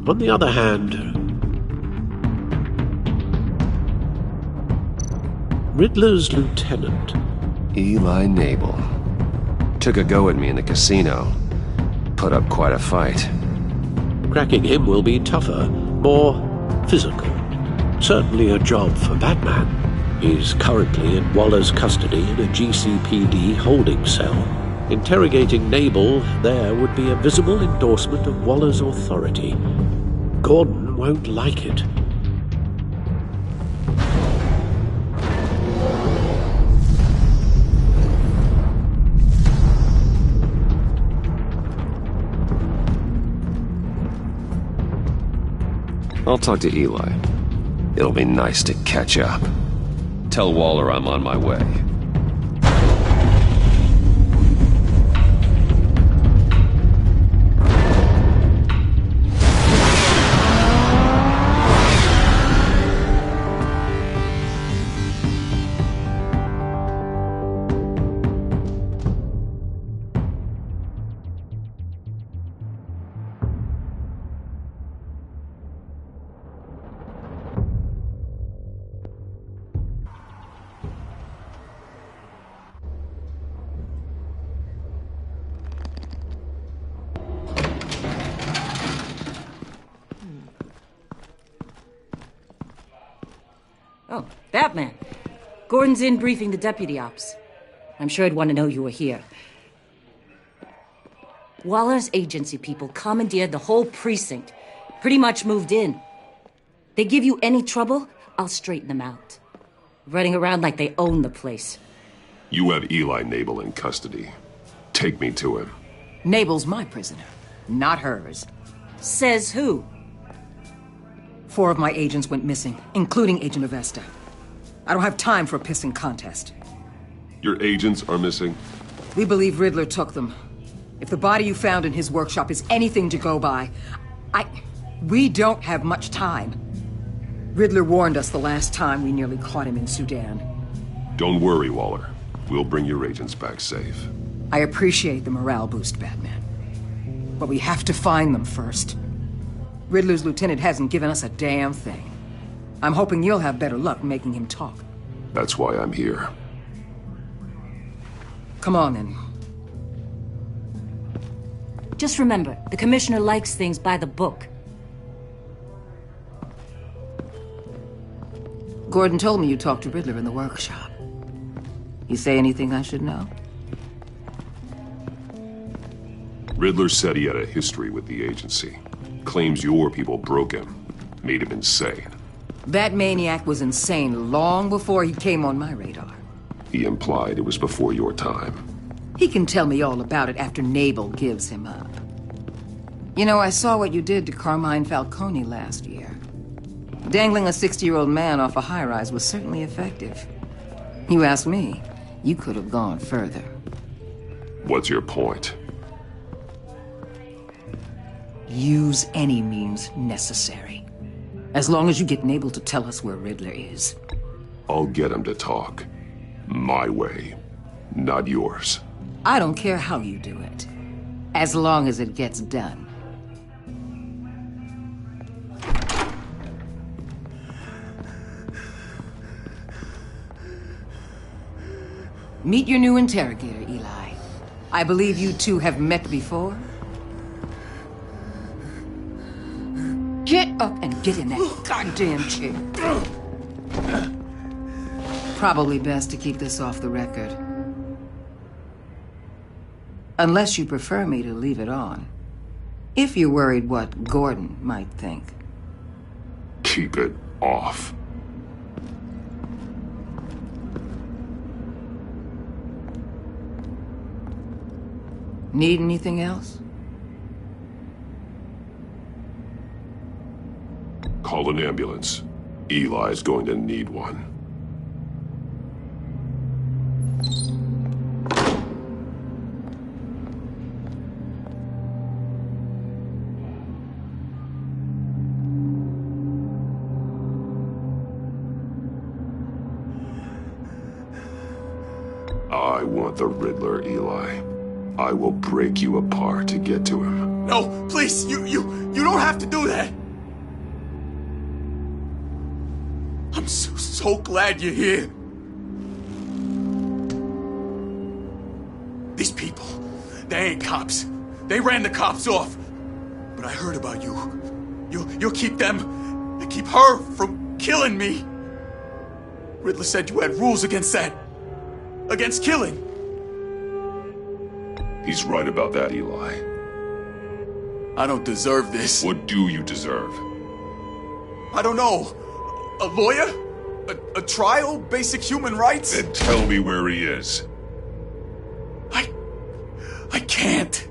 On the other hand, Riddler's lieutenant, Eli Nabel, took a go at me in the casino. Put up quite a fight. Cracking him will be tougher, more physical. Certainly a job for Batman. He's currently in Waller's custody in a GCPD holding cell. Interrogating Nabel there would be a visible endorsement of Waller's authority. Gordon won't like it. I'll talk to Eli. It'll be nice to catch up. Tell Waller I'm on my way. Oh, Batman. Gordon's in briefing the deputy ops. I'm sure I'd want to know you were here. Waller's agency people commandeered the whole precinct. Pretty much moved in. They give you any trouble, I'll straighten them out. Running around like they own the place. You have Eli Nabel in custody. Take me to him. Nabel's my prisoner, not hers. Says who? 4 of my agents went missing, including Agent Avesta. I don't have time for a pissing contest. Your agents are missing? We believe Riddler took them. If the body you found in his workshop is anything to go by, we don't have much time. Riddler warned us the last time we nearly caught him in Sudan. Don't worry, Waller. We'll bring your agents back safe. I appreciate the morale boost, Batman. But we have to find them first. Riddler's lieutenant hasn't given us a damn thing. I'm hoping you'll have better luck making him talk. That's why I'm here. Come on, then. Just remember, the commissioner likes things by the book. Gordon told me you talked to Riddler in the workshop. You say anything I should know? Riddler said he had a history with the agency. Claims your people broke him, made him insane. That maniac was insane long before he came on my radar. He implied it was before your time. He can tell me all about it after Nabel gives him up. You know, I saw what you did to Carmine Falcone last year. Dangling a 60-year-old man off a high-rise was certainly effective. You ask me, you could have gone further. What's your point? Use any means necessary. As long as you get Nabel to tell us where Riddler is. I'll get him to talk. My way, not yours. I don't care how you do it. As long as it gets done. Meet your new interrogator, Eli. I believe you two have met before? Get up and get in that goddamn chair. Probably best to keep this off the record. Unless you prefer me to leave it on. If you're worried what Gordon might think. Keep it off. Need anything else? Call an ambulance. Eli's going to need one. I want the Riddler, Eli. I will break you apart to get to him. No, please, you don't have to do that. I'm so glad you're here. These people, they ain't cops. They ran the cops off. But I heard about you. You'll keep them, and keep her from killing me. Riddler said you had rules against that. Against killing. He's right about that, Eli. I don't deserve this. What do you deserve? I don't know. A lawyer? A trial? Basic human rights? Then tell me where he is. I can't.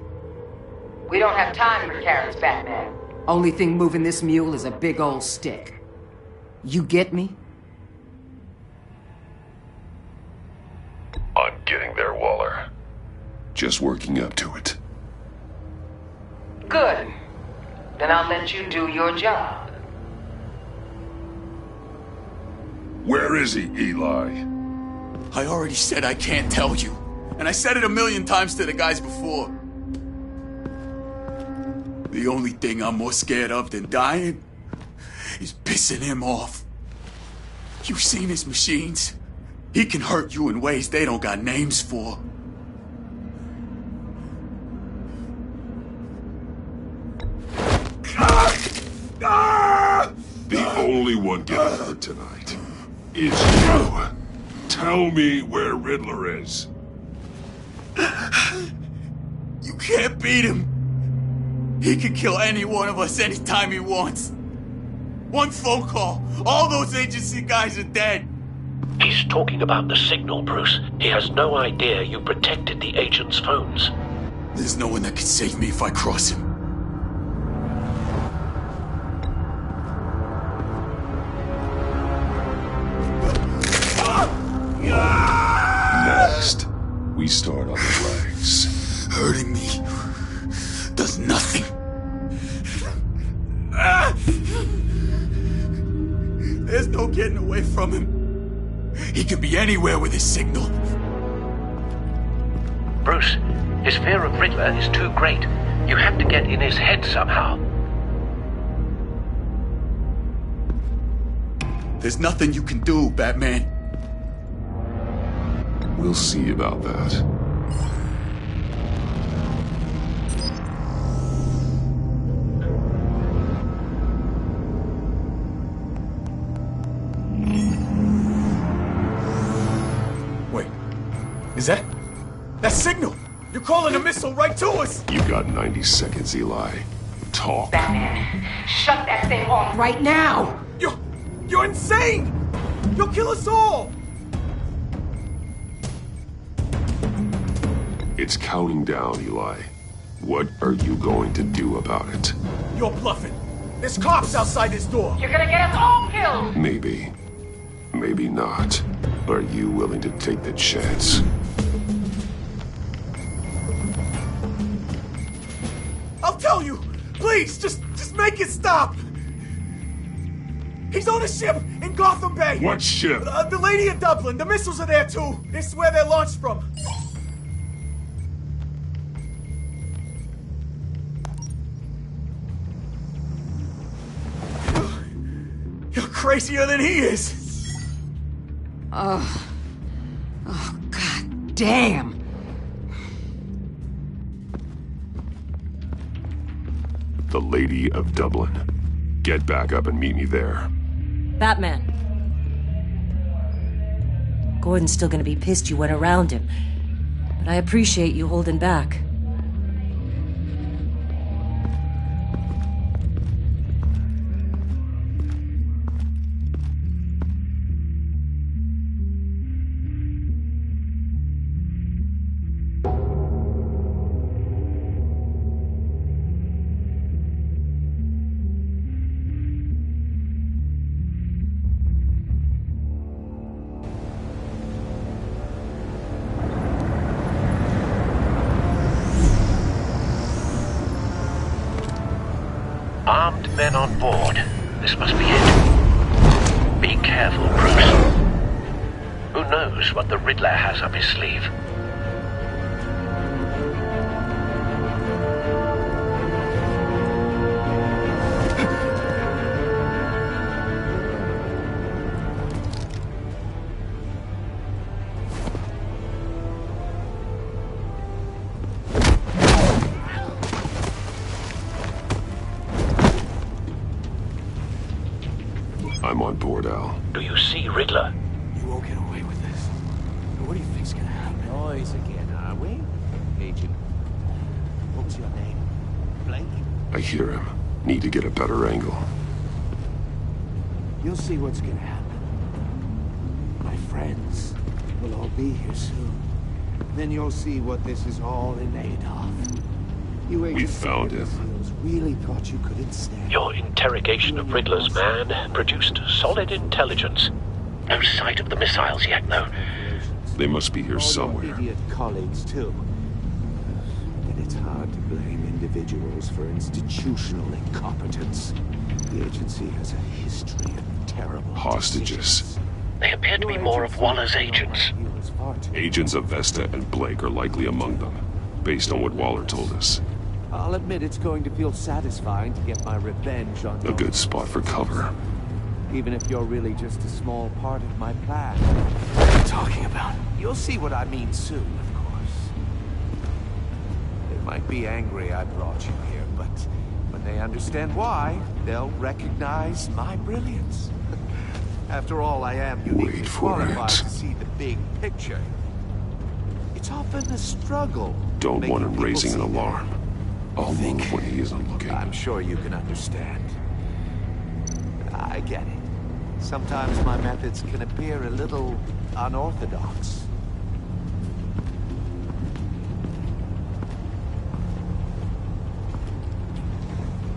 We don't have time for Karen's Batman. Only thing moving this mule is a big old stick. You get me? I'm getting there, Waller. Just working up to it. Good. Then I'll let you do your job. Where is he, Eli? I already said I can't tell you. And I said it 1,000,000 times to the guys before. The only thing I'm more scared of than dying is pissing him off. You've seen his machines. He can hurt you in ways they don't got names for. The only one getting hurt tonight is you. Tell me where Riddler is. You can't beat him. He can kill any one of us anytime he wants. One phone call, all those agency guys are dead. He's talking about the signal, Bruce. He has no idea you protected the agent's phones. There's no one that can save me if I cross him. Next, we start on the legs. Hurting me does nothing. There's no getting away from him. He could be anywhere with his signal. Bruce, his fear of Riddler is too great. You have to get in his head somehow. There's nothing you can do, Batman. We'll see about that. Wait, is that signal? You're calling a missile right to us! You got 90 seconds, Eli. Talk. Batman, shut that thing off right now! You're insane! You'll kill us all! It's counting down, Eli. What are you going to do about it? You're bluffing. There's cops outside this door. You're gonna get us all killed! Maybe. Maybe not. Are you willing to take the chance? I'll tell you! Please, just make it stop! He's on a ship in Gotham Bay! What ship? The Lady of Dublin. The missiles are there, too. This is where they're launched from. You're crazier than he is! Oh, God damn! The Lady of Dublin. Get back up and meet me there. Batman. Gordon's still gonna be pissed you went around him. But I appreciate you holding back. men on board. This must be it. Be careful, Bruce. Who knows what the Riddler has up his sleeve? I'm on board, Al. Do you see Riddler? You won't get away with this. What do you think's gonna happen? Noise again, are we? Agent, what was your name? Blake? I hear him. Need to get a better angle. You'll see what's gonna happen. My friends will all be here soon. Then you'll see what this is all in aid of. We found him. Really thought you couldn't stand. Your interrogation of Riddler's man produced solid intelligence. No sight of the missiles yet, though. They must be here somewhere. Idiot colleagues, too. And it's hard to blame individuals for institutional incompetence. The agency has a history of terrible Hostages. They appear to be more of Waller's agents. Agents of Vesta and Blake are likely among them, based on what Waller told us. I'll admit it's going to feel satisfying to get my revenge on A good spot for cover. even if you're really just a small part of my plan. What are you talking about? You'll see what I mean soon, of course. They might be angry I brought you here, but when they understand why, they'll recognize my brilliance. After all, I am uniquely qualified to see the big picture. It's often a struggle. Don't want him raising an alarm. I'll look when he isn't looking. I'm sure you can understand. I get it. Sometimes my methods can appear a little unorthodox.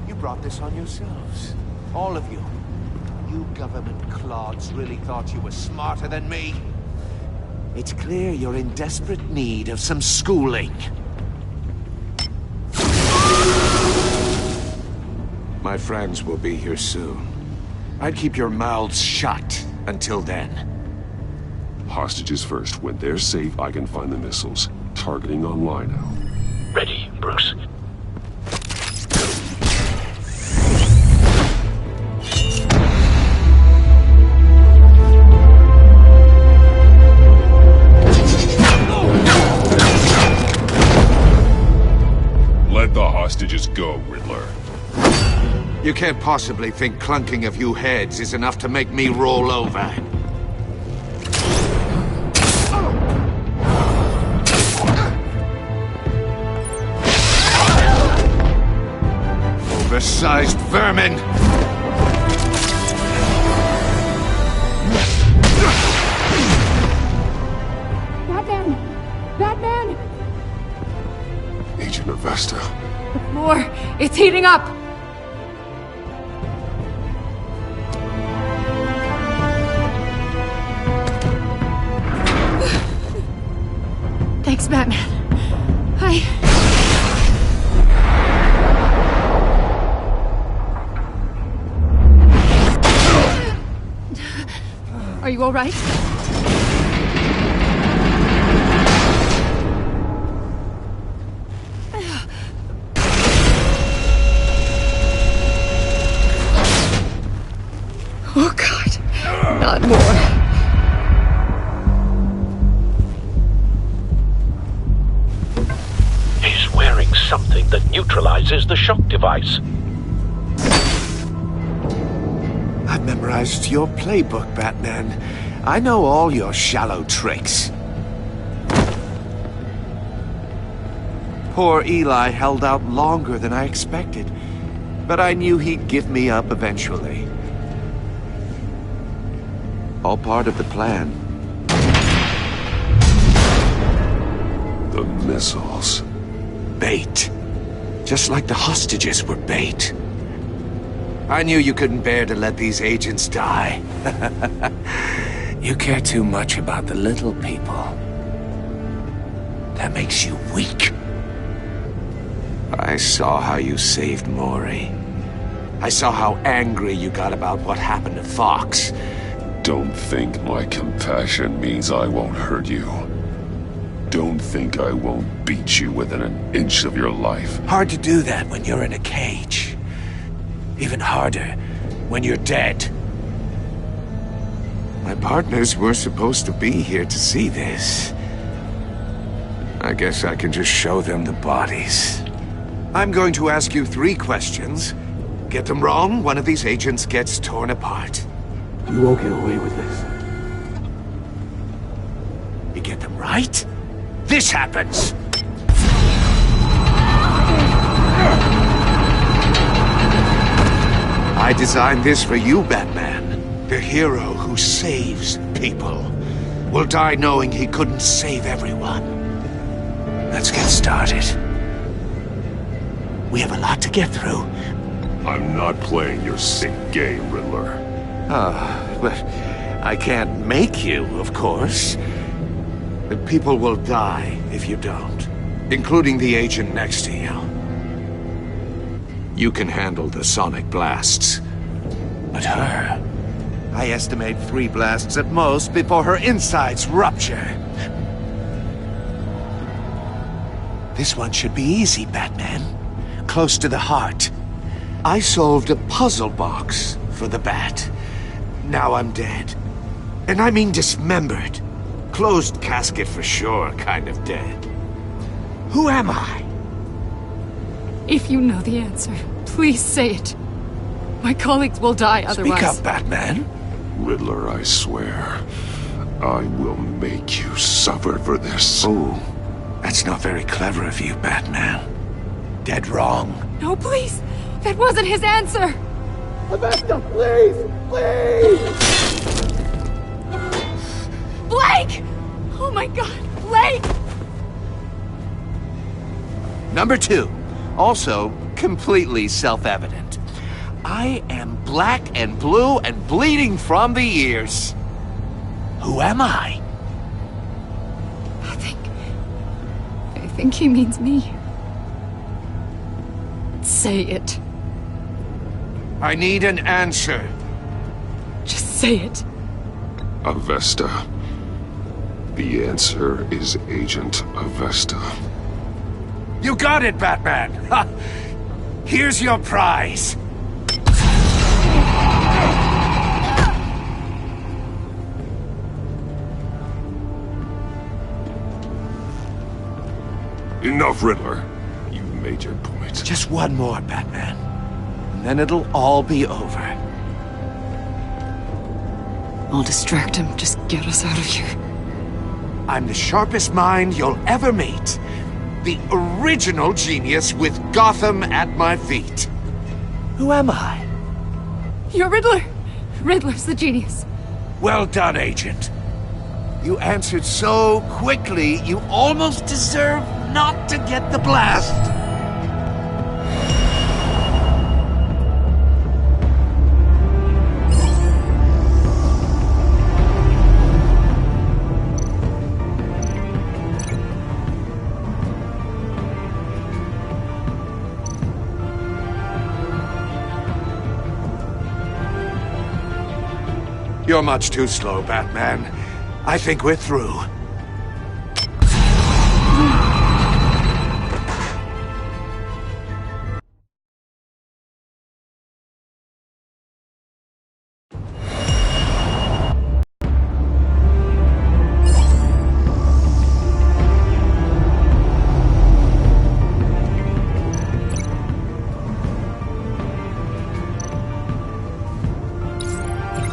You brought this on yourselves. All of you. You government clods really thought you were smarter than me. It's clear you're in desperate need of some schooling. My friends will be here soon. I'd keep your mouths shut until then. Hostages first. When they're safe, I can find the missiles. Targeting online now. Ready, Bruce. Let the hostages go, Riddler. You can't possibly think clunking a few heads is enough to make me roll over. Oversized vermin! Batman! Batman! Agent of Vesta. The floor! It's heating up! Thanks, Batman. Are you all right? Oh, God. Not more. Something that neutralizes the shock device. I've memorized your playbook, Batman. I know all your shallow tricks. Poor Eli held out longer than I expected, but I knew he'd give me up eventually. All part of the plan. The missiles. Bait. Just like the hostages were bait. I knew you couldn't bear to let these agents die. You care too much about the little people. That makes you weak. I saw how you saved Maury. I saw how angry you got about what happened to Fox. Don't think my compassion means I won't hurt you. Don't think I won't beat you within an inch of your life. Hard to do that when you're in a cage. Even harder when you're dead. My partners were supposed to be here to see this. I guess I can just show them the bodies. I'm going to ask you 3 questions. Get them wrong, one of these agents gets torn apart. You won't get away with this. You get them right, this happens! I designed this for you, Batman. The hero who saves people will die knowing he couldn't save everyone. Let's get started. We have a lot to get through. I'm not playing your sick game, Riddler. But I can't make you, of course. The people will die if you don't, including the agent next to you. You can handle the sonic blasts. But her, I estimate 3 blasts at most before her insides rupture. This one should be easy, Batman. Close to the heart. I solved a puzzle box for the Bat. Now I'm dead. And I mean dismembered. Closed casket for sure, kind of dead. Who am I? If you know the answer, please say it. My colleagues will die otherwise. Speak up, Batman. Riddler, I swear, I will make you suffer for this. Oh, that's not very clever of you, Batman. Dead wrong. No, please! That wasn't his answer! Avesta, please! Please! Blake! Oh my god, Blake! Number 2, also completely self-evident. I am black and blue and bleeding from the ears. Who am I? I think he means me. Say it. I need an answer. Just say it. Avesta. The answer is Agent Avesta. You got it, Batman! Ha! Here's your prize. Enough, Riddler. You've made your point. Just one more, Batman. And then it'll all be over. I'll distract him. Just get us out of here. I'm the sharpest mind you'll ever meet. The original genius with Gotham at my feet. Who am I? You're Riddler. Riddler's the genius. Well done, Agent. You answered so quickly, you almost deserve not to get the blast. You're much too slow, Batman. I think we're through.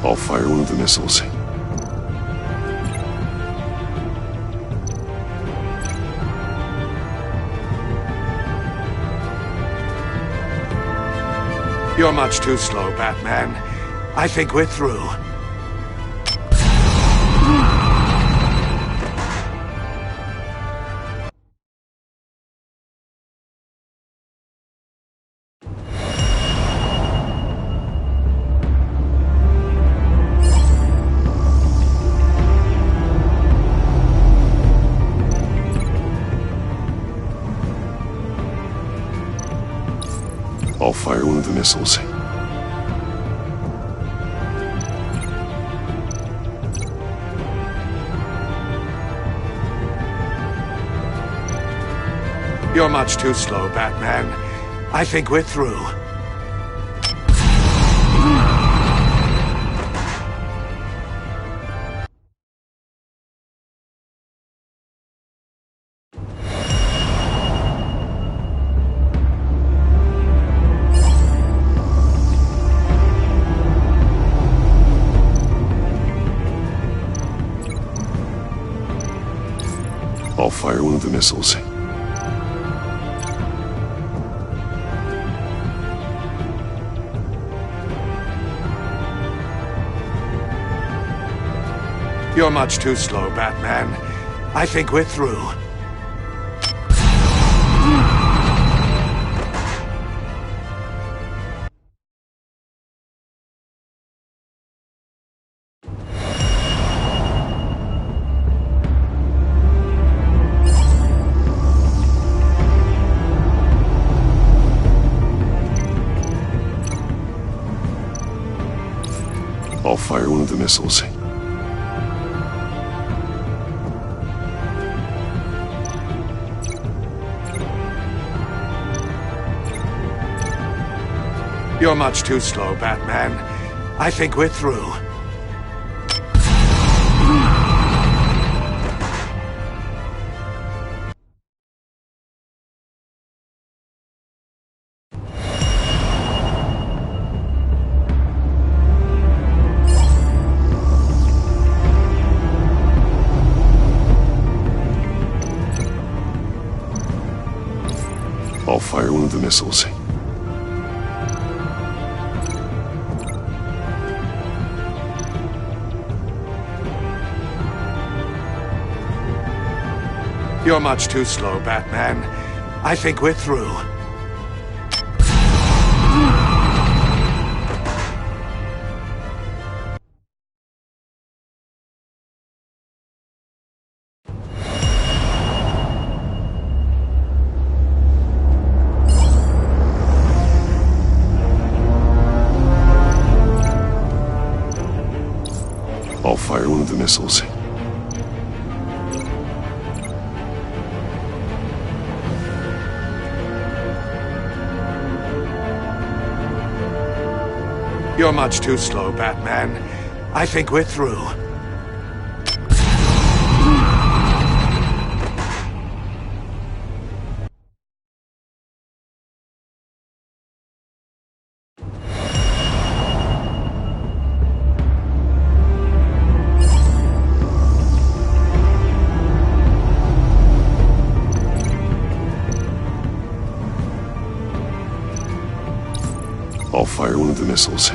I'll fire one of the missiles. You're much too slow, Batman. I think we're through. I'll fire one of the missiles. You're much too slow, Batman. I think we're through. I'll fire one of the missiles. You're much too slow, Batman. I think we're through. I'll fire one of the missiles. You're much too slow, Batman. I think we're through. I'll fire one of the missiles. You're much too slow, Batman. I think we're through. I'll fire one of the missiles. You're much too slow, Batman. I think we're through. I'll fire one of the missiles.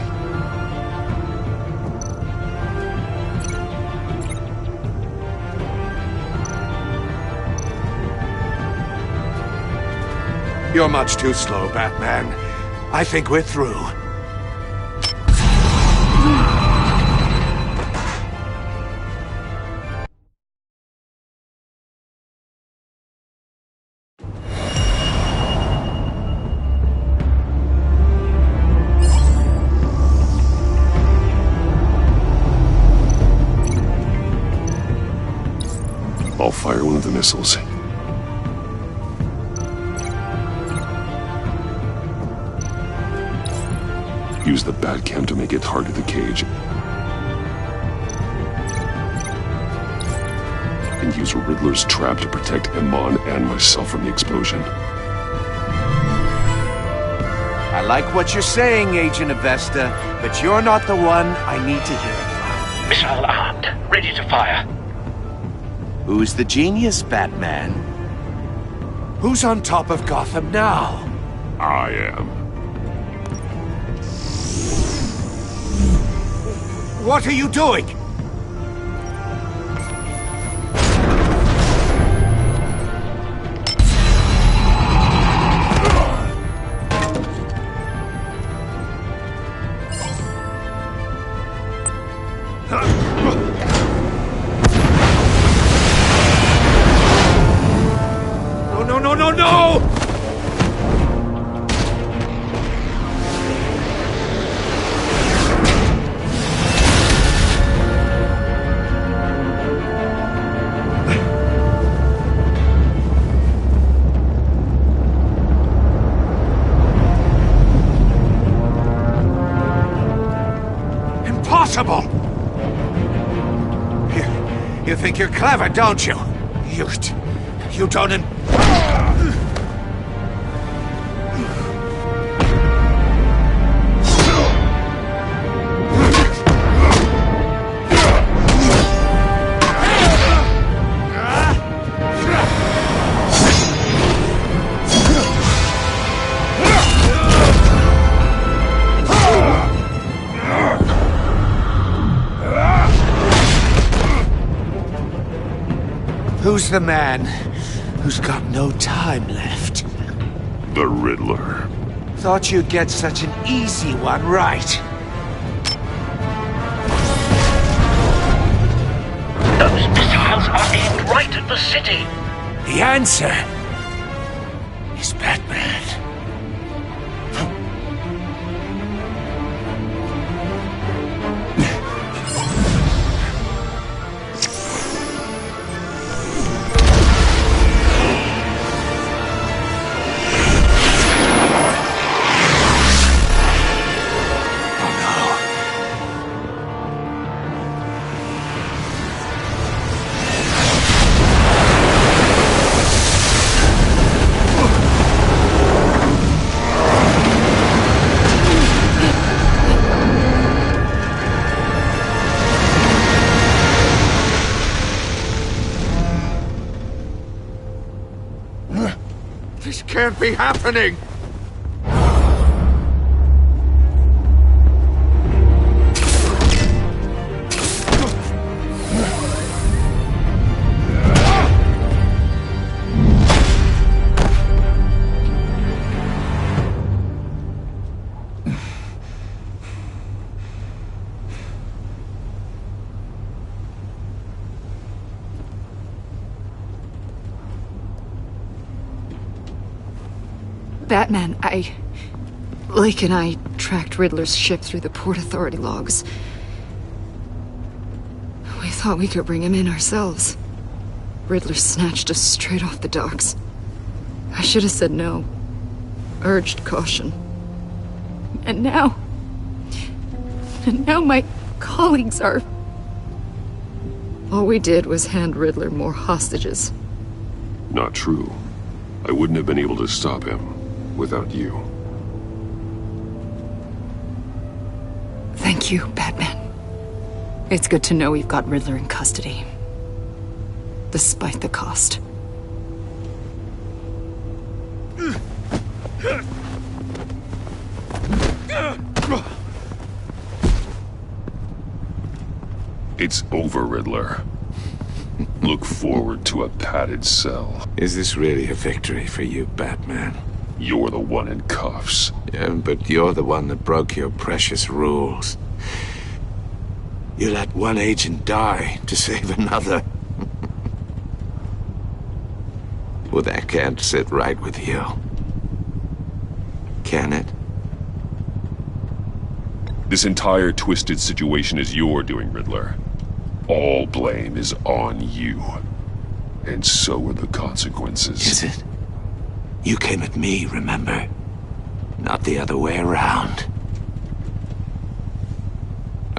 You're much too slow, Batman. I think we're through. I'll fire one of the missiles. Use the Batcam to make it target the cage. And use Riddler's trap to protect Iman and myself from the explosion. I like what you're saying, Agent Avesta, but you're not the one I need to hear it from. Missile armed, ready to fire. Who's the genius, Batman? Who's on top of Gotham now? I am. What are you doing? No! think you're clever, don't you? You don't... Who's the man who's got no time left? The Riddler. Thought you'd get such an easy one right. Those missiles are aimed right at the city. The answer is Batman. This can't be happening! Batman, Lake and I tracked Riddler's ship through the Port Authority logs. We thought we could bring him in ourselves. Riddler snatched us straight off the docks. I should have said no. Urged caution. And now my colleagues are... All we did was hand Riddler more hostages. Not true. I wouldn't have been able to stop him without you. Thank you, Batman. It's good to know we've got Riddler in custody. Despite the cost. It's over, Riddler. Look forward to a padded cell. Is this really a victory for you, Batman? You're the one in cuffs. Yeah, but you're the one that broke your precious rules. You let one agent die to save another. Well, that can't sit right with you. Can it? This entire twisted situation is your doing, Riddler. All blame is on you. And so are the consequences. Is it? You came at me, remember? Not the other way around.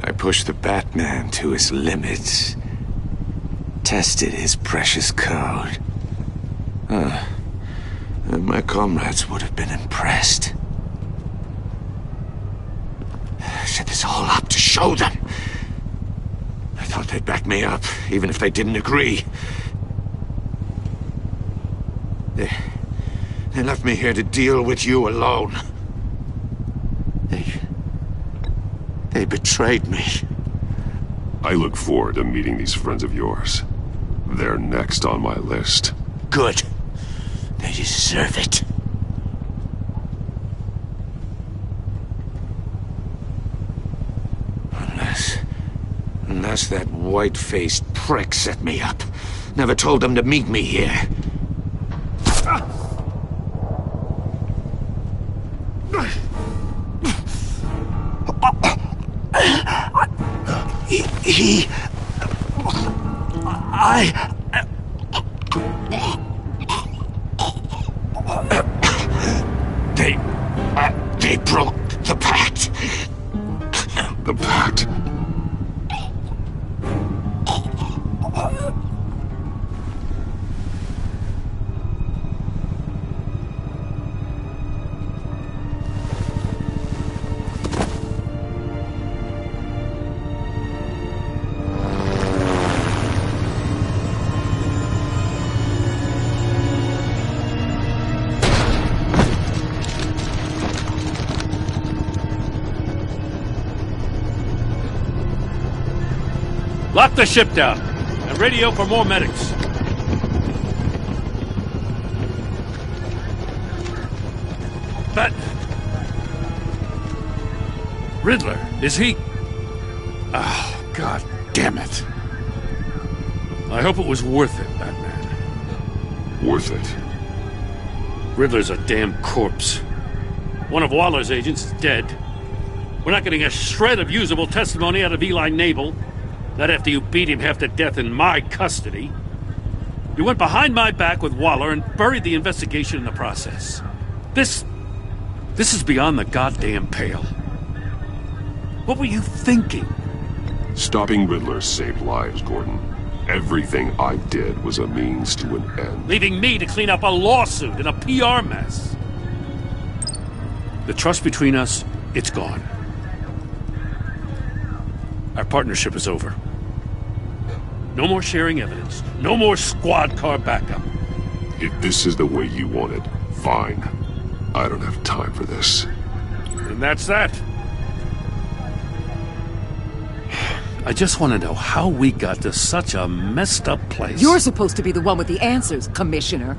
I pushed the Batman to his limits. Tested his precious code. And my comrades would have been impressed. I set this all up to show them. I thought they'd back me up, even if they didn't agree. They left me here to deal with you alone. They betrayed me. I look forward to meeting these friends of yours. They're next on my list. Good. They deserve it. Unless that white-faced prick set me up. Never told them to meet me here. They broke the pact. The pact? Lock the ship down and radio for more medics. But Riddler, is he? Oh, God damn it. I hope it was worth it, Batman. Worth it? Riddler's a damn corpse. One of Waller's agents is dead. We're not getting a shred of usable testimony out of Eli Nabel. Not after you beat him half to death in my custody. You went behind my back with Waller and buried the investigation in the process. This is beyond the goddamn pale. What were you thinking? Stopping Riddler saved lives, Gordon. Everything I did was a means to an end. Leaving me to clean up a lawsuit and a PR mess. The trust between us, it's gone. Our partnership is over. No more sharing evidence. No more squad car backup. If this is the way you want it, fine. I don't have time for this. And that's that. I just want to know how we got to such a messed up place. You're supposed to be the one with the answers, Commissioner.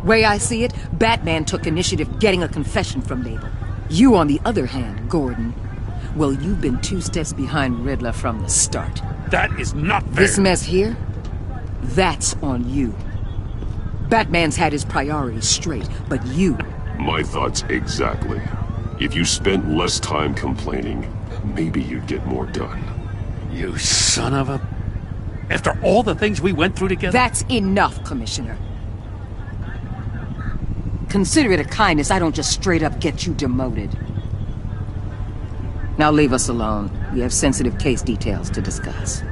Way I see it, Batman took initiative getting a confession from Nabel. You, on the other hand, Gordon, well, you've been 2 steps behind Riddler from the start. That is not fair. This mess here, that's on you. Batman's had his priorities straight, but you... My thoughts exactly. If you spent less time complaining, maybe you'd get more done. You son of a... After all the things we went through together? That's enough, Commissioner. Consider it a kindness I don't just straight up get you demoted. Now leave us alone. We have sensitive case details to discuss.